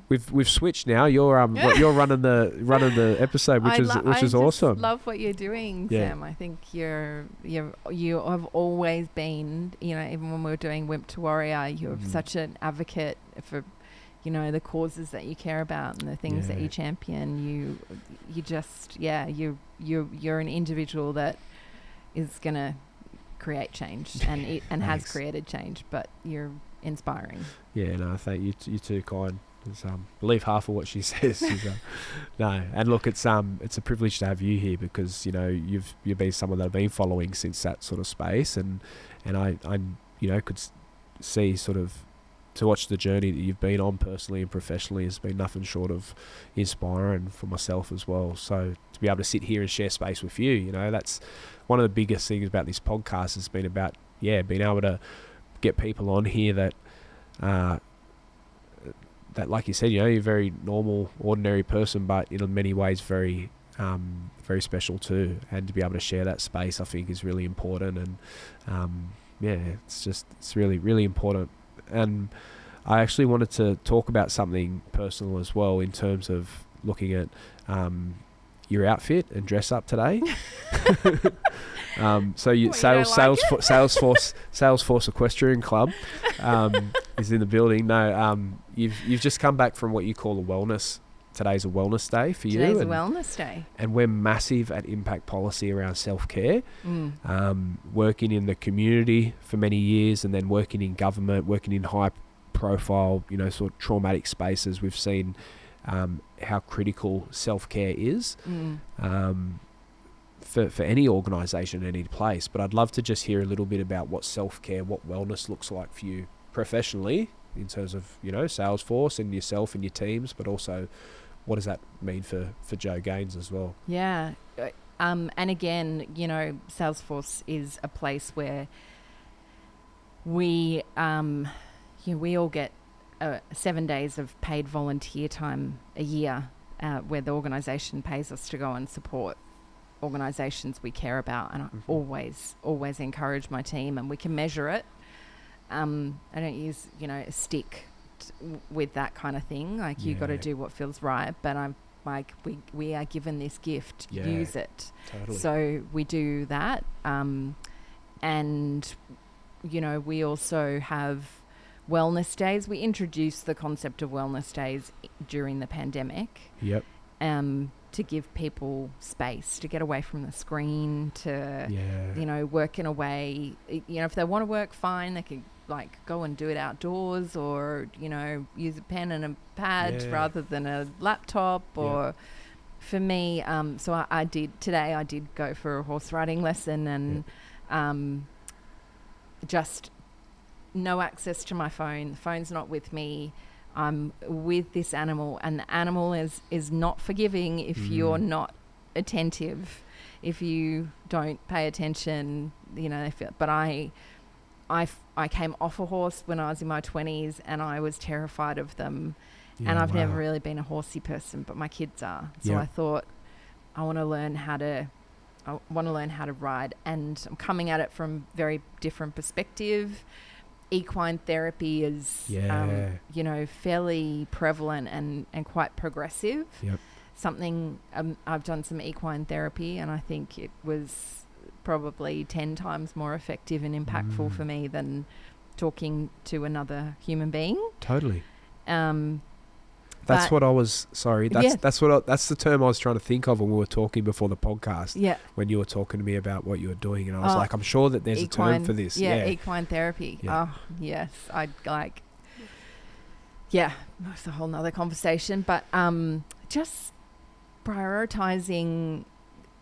We've switched now. You're you're running the episode, which is awesome. I love what you're doing, Sam. I think you have always been, even when we were doing Wimp to Warrior, you're such an advocate for, the causes that you care about and the things that you champion. You just you're an individual that is gonna create change and has created change, but you're inspiring. Thank you. You too, kind. Believe half of what she says. No, and look, it's a privilege to have you here, because you've been someone that I've been following since that sort of space, and I could see sort of to watch the journey that you've been on personally and professionally has been nothing short of inspiring for myself as well. So to be able to sit here and share space with you, you know, that's one of the biggest things about this podcast has been about, being able to get people on here that, like you said, you know, you're a very normal, ordinary person, but in many ways very special too. And to be able to share that space, I think, is really important. And it's really, really important. And I actually wanted to talk about something personal as well in terms of looking at your outfit and dress up today. So Salesforce Equestrian Club is in the building. No, you've just come back from what you call a wellness. Today's a wellness day for you. Today's a wellness day. And we're massive at Impact Policy around self-care, working in the community for many years and then working in government, working in high profile, you know, sort of traumatic spaces. We've seen how critical self-care is for any organisation, any place. But I'd love to just hear a little bit about what self-care, what wellness looks like for you professionally in terms of, you know, Salesforce and yourself and your teams, but also what does that mean for Joe Gaines as well? Yeah. And again, you know, Salesforce is a place where we all get 7 days of paid volunteer time a year where the organisation pays us to go and support organisations we care about. And I always encourage my team, and we can measure it. I don't use, you know, a stick with that kind of thing. Like, you got to do what feels right. But I'm like, we are given this gift, use it. Totally. So we do that. And, you know, we also have wellness days. We introduced the concept of wellness days during the pandemic. Yep. To give people space to get away from the screen, to, you know, work in a way, you know, if they want to work, fine, they could like go and do it outdoors, or, you know, use a pen and a pad rather than a laptop. Or for me, so I did go for a horse riding lesson, and just no access to my phone. The phone's not with me. I'm with this animal, and the animal is not forgiving if you're not attentive, if you don't pay attention, you know. But I came off a horse when I was in my 20s, and I was terrified of them. And I've never really been a horsey person, but my kids are. So I thought, I want to learn how to ride, and I'm coming at it from very different perspective. Equine therapy is, you know, fairly prevalent and quite progressive. Something, I've done some equine therapy, and I think it was probably 10 times more effective and impactful for me than talking to another human being. Totally. That's what I was, sorry, that's the term I was trying to think of when we were talking before the podcast. When you were talking to me about what you were doing, and I was like, I'm sure that there's a term for this. Equine therapy. Oh, yes. I'd like, that's a whole nother conversation, but just prioritizing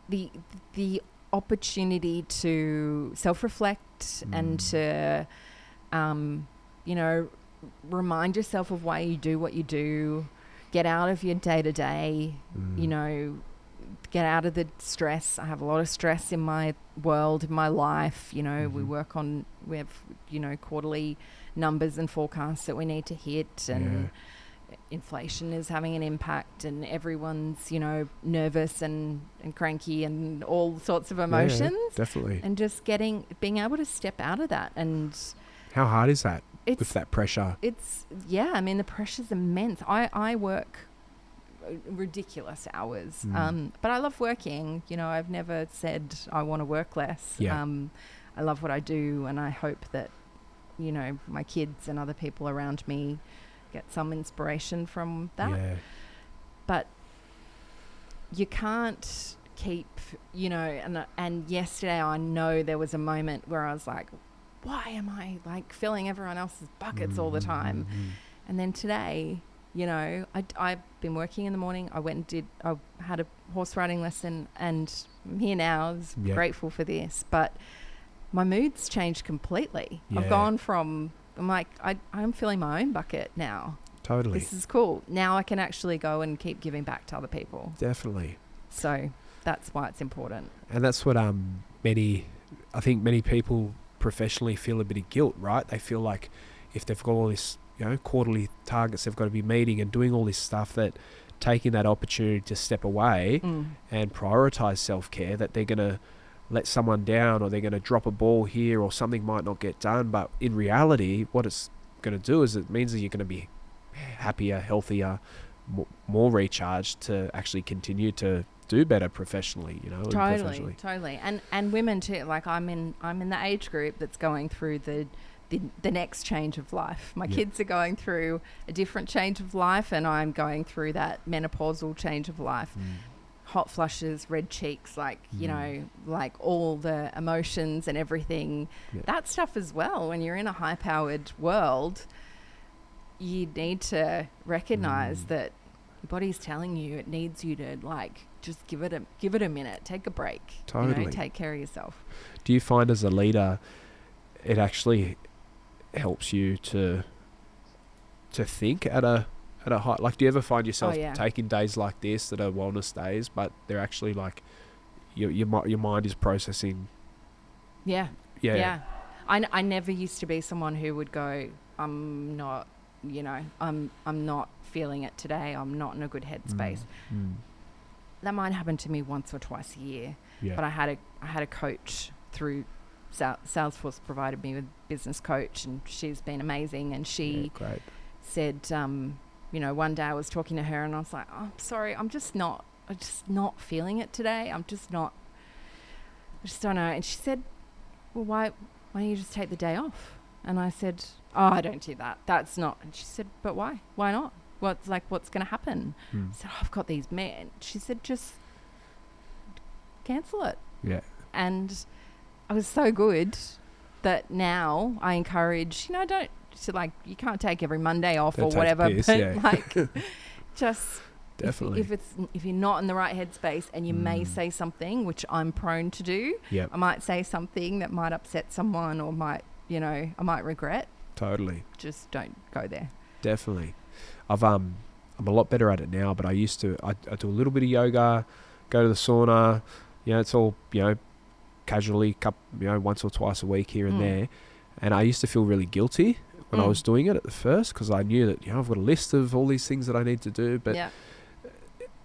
the opportunity to self-reflect and to, you know, remind yourself of why you do what you do, get out of your day-to-day, you know, get out of the stress. I have a lot of stress in my world, in my life, you know. We have, you know, quarterly numbers and forecasts that we need to hit, and inflation is having an impact, and everyone's, you know, nervous and cranky and all sorts of emotions. Definitely. And just being able to step out of that. And how hard is that? With that pressure? I mean, the pressure's immense. I work ridiculous hours, but I love working. You know, I've never said I want to work less. I love what I do, and I hope that, you know, my kids and other people around me get some inspiration from that. But you can't keep, you know, and yesterday I know there was a moment where I was like, why am I like filling everyone else's buckets all the time? And then today, you know, I've been working in the morning. I had a horse riding lesson, and I'm here now. I was grateful for this, but my mood's changed completely. I've gone from I'm filling my own bucket now. Totally. This is cool. Now I can actually go and keep giving back to other people. Definitely. So that's why it's important. And that's what many people professionally feel a bit of guilt, right? They feel like if they've got all this, quarterly targets they've got to be meeting and doing all this stuff, that taking that opportunity to step away and prioritize self-care, that they're going to let someone down, or they're going to drop a ball here, or something might not get done. But in reality, what it's going to do is it means that you're going to be happier, healthier, more recharged to actually continue to do better professionally, Totally. And women too. Like I'm in the age group that's going through the next change of life. My kids are going through a different change of life, and I'm going through that menopausal change of life. Hot flushes, red cheeks, like all the emotions and everything. That stuff as well. When you're in a high-powered world, you need to recognize that your body's telling you it needs you to just give it a minute, take a break. Totally. Take care of yourself. Do you find as a leader it actually helps you to think at a high, like, do you ever find yourself taking days like this that are wellness days, but they're actually like your mind is processing? Yeah. I never used to be someone who would go, I'm not feeling it today, I'm not in a good headspace. That might happen to me once or twice a year. But I had a coach through Salesforce, provided me with a business coach, and she's been amazing. And she said, one day I was talking to her and I was like, oh, I'm sorry, I'm just not feeling it today. I just don't know. And she said, well, why don't you just take the day off? And I said, oh, I don't do that. That's not. And she said, but why? Why not? What's going to happen? I said, I've got these men. She said, just cancel it. Yeah. And I was so good that now I encourage, you can't take every Monday off or whatever, but just definitely. If you're not in the right headspace, and you may say something, which I'm prone to do. I might say something that might upset someone, or I might regret. Totally. Just don't go there. Definitely. I'm a lot better at it now, but I used to, I do a little bit of yoga, go to the sauna, it's all, casually, once or twice a week here and there. And I used to feel really guilty when I was doing it at the first, because I knew that, I've got a list of all these things that I need to do. But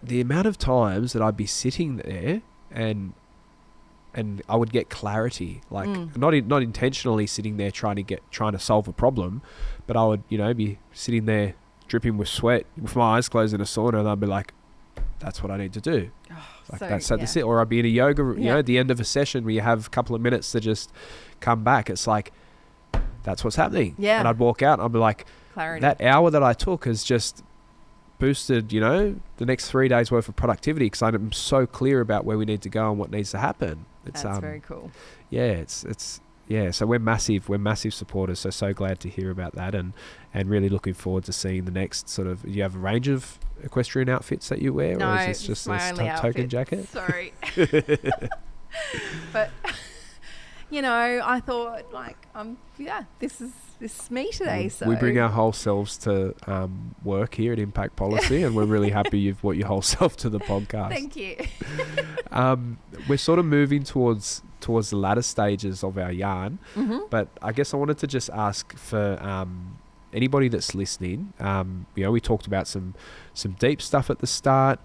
the amount of times that I'd be sitting there and I would get clarity, like not intentionally sitting there trying to solve a problem, but I would, be sitting there dripping with sweat with my eyes closed in a sauna, and I'd be like, that's what I need to do. That's it. Or I'd be in a yoga, at the end of a session where you have a couple of minutes to just come back. It's like, that's what's happening. Yeah. And I'd walk out and I'd be like, clarity. That hour that I took has just boosted, the next 3 days worth of productivity, because I'm so clear about where we need to go and what needs to happen. That's very cool. Yeah, so we're massive supporters. So glad to hear about that, and really looking forward to seeing the next sort of. You have a range of equestrian outfits that you wear, or is this just a token jacket? Sorry, but I thought this is me today. So we bring our whole selves to work here at Impact Policy, and we're really happy you've brought your whole self to the podcast. Thank you. We're sort of moving towards the latter stages of our yarn, but I guess I wanted to just ask for anybody that's listening. We talked about some deep stuff at the start.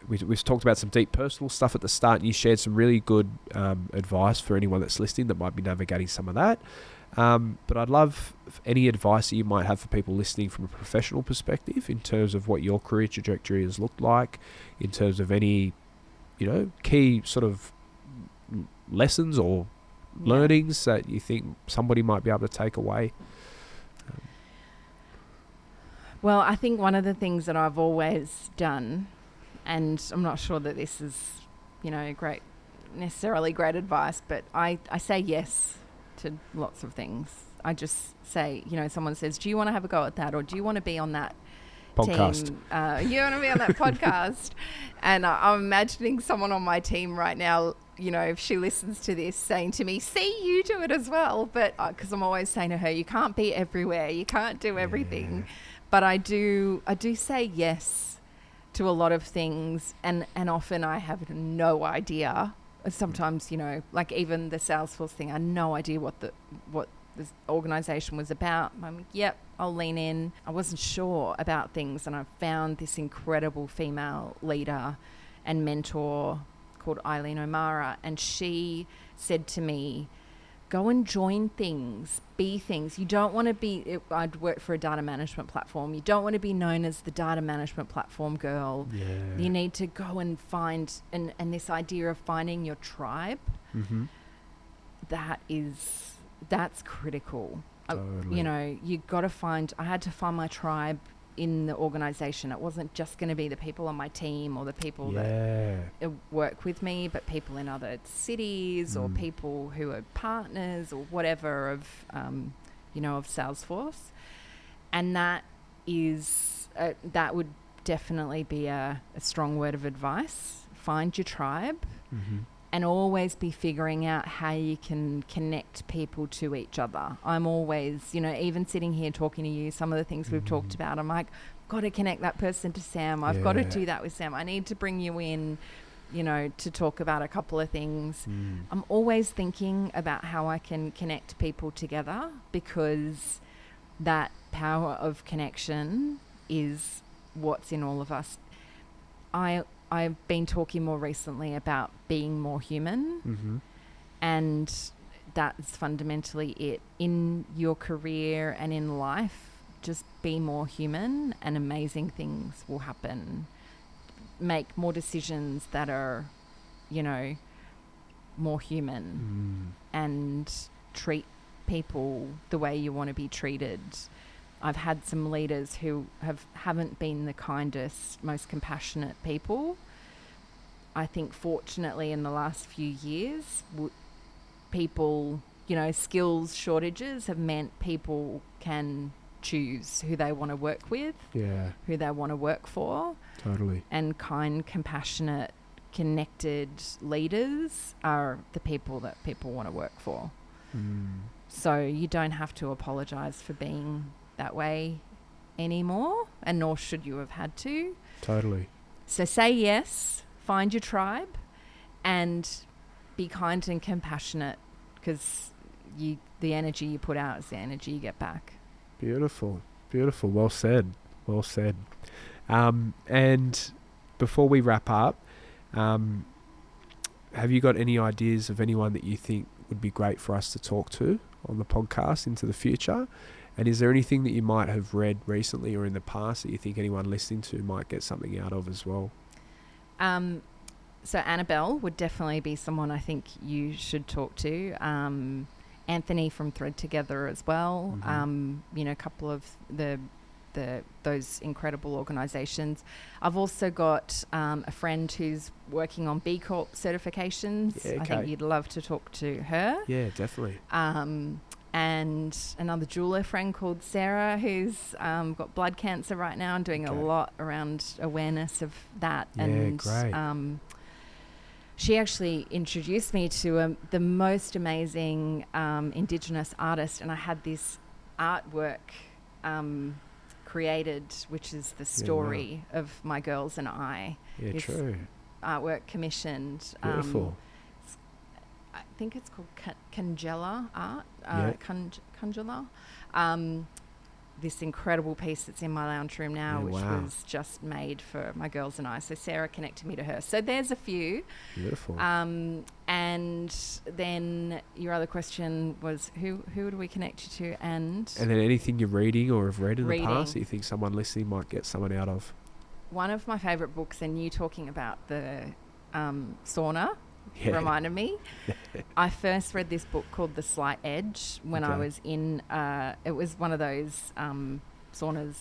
We've talked about some deep personal stuff at the start, and you shared some really good advice for anyone that's listening that might be navigating some of that. But I'd love any advice that you might have for people listening from a professional perspective, in terms of what your career trajectory has looked like, in terms of any, key sort of lessons or learnings that you think somebody might be able to take away. Well, I think one of the things that I've always done, and I'm not sure that this is, necessarily great advice, but I say yes to lots of things. I just say, someone says, do you want to have a go at that? Or do you want to be on that podcast. team. You want to be on that podcast? And I'm imagining someone on my team right now, if she listens to this, saying to me, see, you do it as well. But because I'm always saying to her, you can't be everywhere. You can't do everything. Yeah. But I do say yes to a lot of things. And often I have no idea. Sometimes, like even the Salesforce thing, I had no idea what this organisation was about. I'm like, yep, I'll lean in. I wasn't sure about things, and I found this incredible female leader and mentor called Eileen O'Mara, and she said to me, go and join things, be things. You don't want to be, I'd worked for a data management platform. You don't want to be known as the data management platform girl. Yeah. You need to go and find, and this idea of finding your tribe, Mm-hmm. that's critical. Totally. You got to find, I had to find my tribe in the organization. It wasn't just going to be the people on my team or the people that work with me, but people in other cities or people who are partners or whatever of Salesforce. And that is, that would definitely be a strong word of advice. Find your tribe. Mm-hmm. And always be figuring out how you can connect people to each other. I'm always, even sitting here talking to you, some of the things we've talked about, I'm like, got to connect that person to Sam. I've got to do that with Sam. I need to bring you in, to talk about a couple of things. I'm always thinking about how I can connect people together, because that power of connection is what's in all of us. I've been talking more recently about being more human, Mm-hmm. and that's fundamentally it. In your career and in life, just be more human and amazing things will happen. Make more decisions that are, more human, and treat people the way you want to be treated. I've had some leaders who haven't been the kindest, most compassionate people. I think fortunately in the last few years, people, skills shortages have meant people can choose who they want to work with, who they want to work for. Totally. And kind, compassionate, connected leaders are the people that people want to work for. So you don't have to apologise for being that way anymore, and nor should you have had to. Totally. So say yes, find your tribe, and be kind and compassionate, because the energy you put out is the energy you get back. Beautiful. Well said. And before we wrap up, have you got any ideas of anyone that you think would be great for us to talk to on the podcast into the future? And is there anything that you might have read recently or in the past that you think anyone listening to might get something out of as well? So Annabelle would definitely be someone I think you should talk to. Anthony from Thread Together as well. A couple of those incredible organisations. I've also got a friend who's working on B Corp certifications. Yeah, okay. I think you'd love to talk to her. Yeah, definitely. And another jeweler friend called Sarah, who's got blood cancer right now and doing a lot around awareness of that. Yeah, and great. she actually introduced me to the most amazing Indigenous artist, and I had this artwork created, which is the story of my girls and I. Yeah, this true. Artwork commissioned. Beautiful. I think it's called Kangela art. Kangela. This incredible piece that's in my lounge room now, which was just made for my girls and I. So Sarah connected me to her. So there's a few. Beautiful. And then your other question was who do we connect you to? And then anything you're reading or have read in the past that you think someone listening might get someone out of? One of my favourite books, and you talking about the sauna, reminded me. I first read this book called The Slight Edge when I was in it was one of those saunas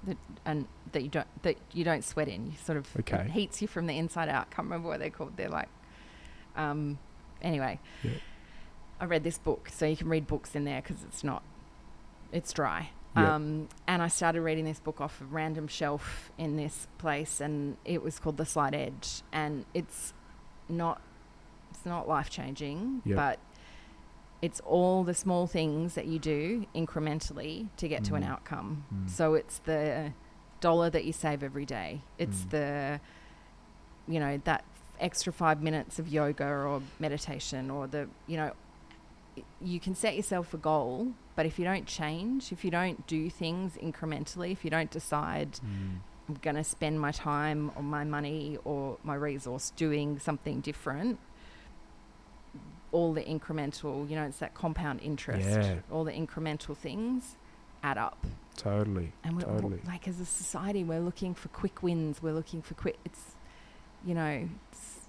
that you don't sweat in. You sort of it heats you from the inside out. Can't remember what they're called. They're like anyway. I read this book, so you can read books in there because it's dry. And I started reading this book off a random shelf in this place, and it was called The Slight Edge. And it's not life-changing, but it's all the small things that you do incrementally to get to an outcome. So it's the dollar that you save every day. It's the, that extra 5 minutes of yoga or meditation, or you can set yourself a goal, but if you don't change, if you don't do things incrementally, if you don't decide I'm going to spend my time or my money or my resource doing something different, all the incremental, it's that compound interest. Yeah. All the incremental things add up. Totally. And we're all, like, as a society, we're looking for quick wins. We're looking for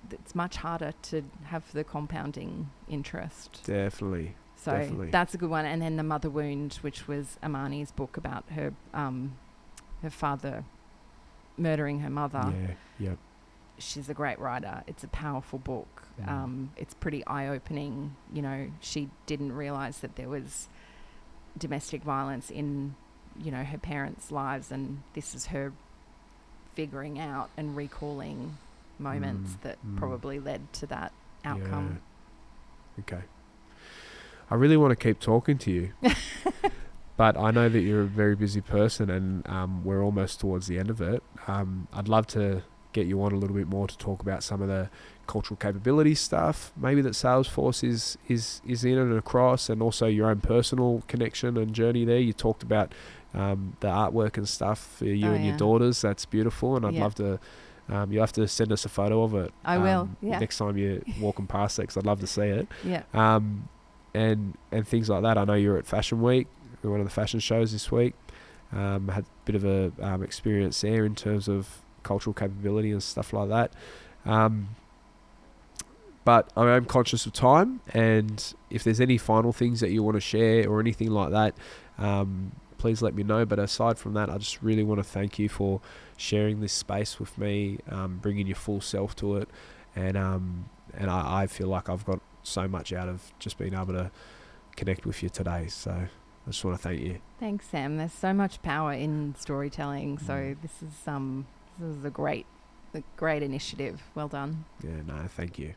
it's much harder to have the compounding interest. Definitely. So that's a good one. And then The Mother Wound, which was Amani's book about her father murdering her mother. Yeah. Yep. She's a great writer. It's a powerful book. It's pretty eye-opening. She didn't realise that there was domestic violence in, her parents' lives, and this is her figuring out and recalling moments that probably led to that outcome. Yeah. Okay. I really want to keep talking to you, but I know that you're a very busy person, and we're almost towards the end of it. I'd love to get you on a little bit more to talk about some of the cultural capability stuff, maybe that Salesforce is in and across, and also your own personal connection and journey there. You talked about the artwork and stuff for you and your daughters. That's beautiful, and I'd love to. You'll have to send us a photo of it. I will. Yeah. Next time you're walking past it, because I'd love to see it. Yeah. And things like that. I know you're at Fashion Week, one of the fashion shows this week. Had a bit of a experience there in terms of cultural capability and stuff like that. But I am conscious of time, and if there's any final things that you want to share or anything like that, please let me know. But aside from that, I just really want to thank you for sharing this space with me, bringing your full self to it, and I feel like I've got so much out of just being able to connect with you today. So I just want to thank you. Thanks, Sam. There's so much power in storytelling. So this is a great initiative. Well done. Yeah, no, thank you.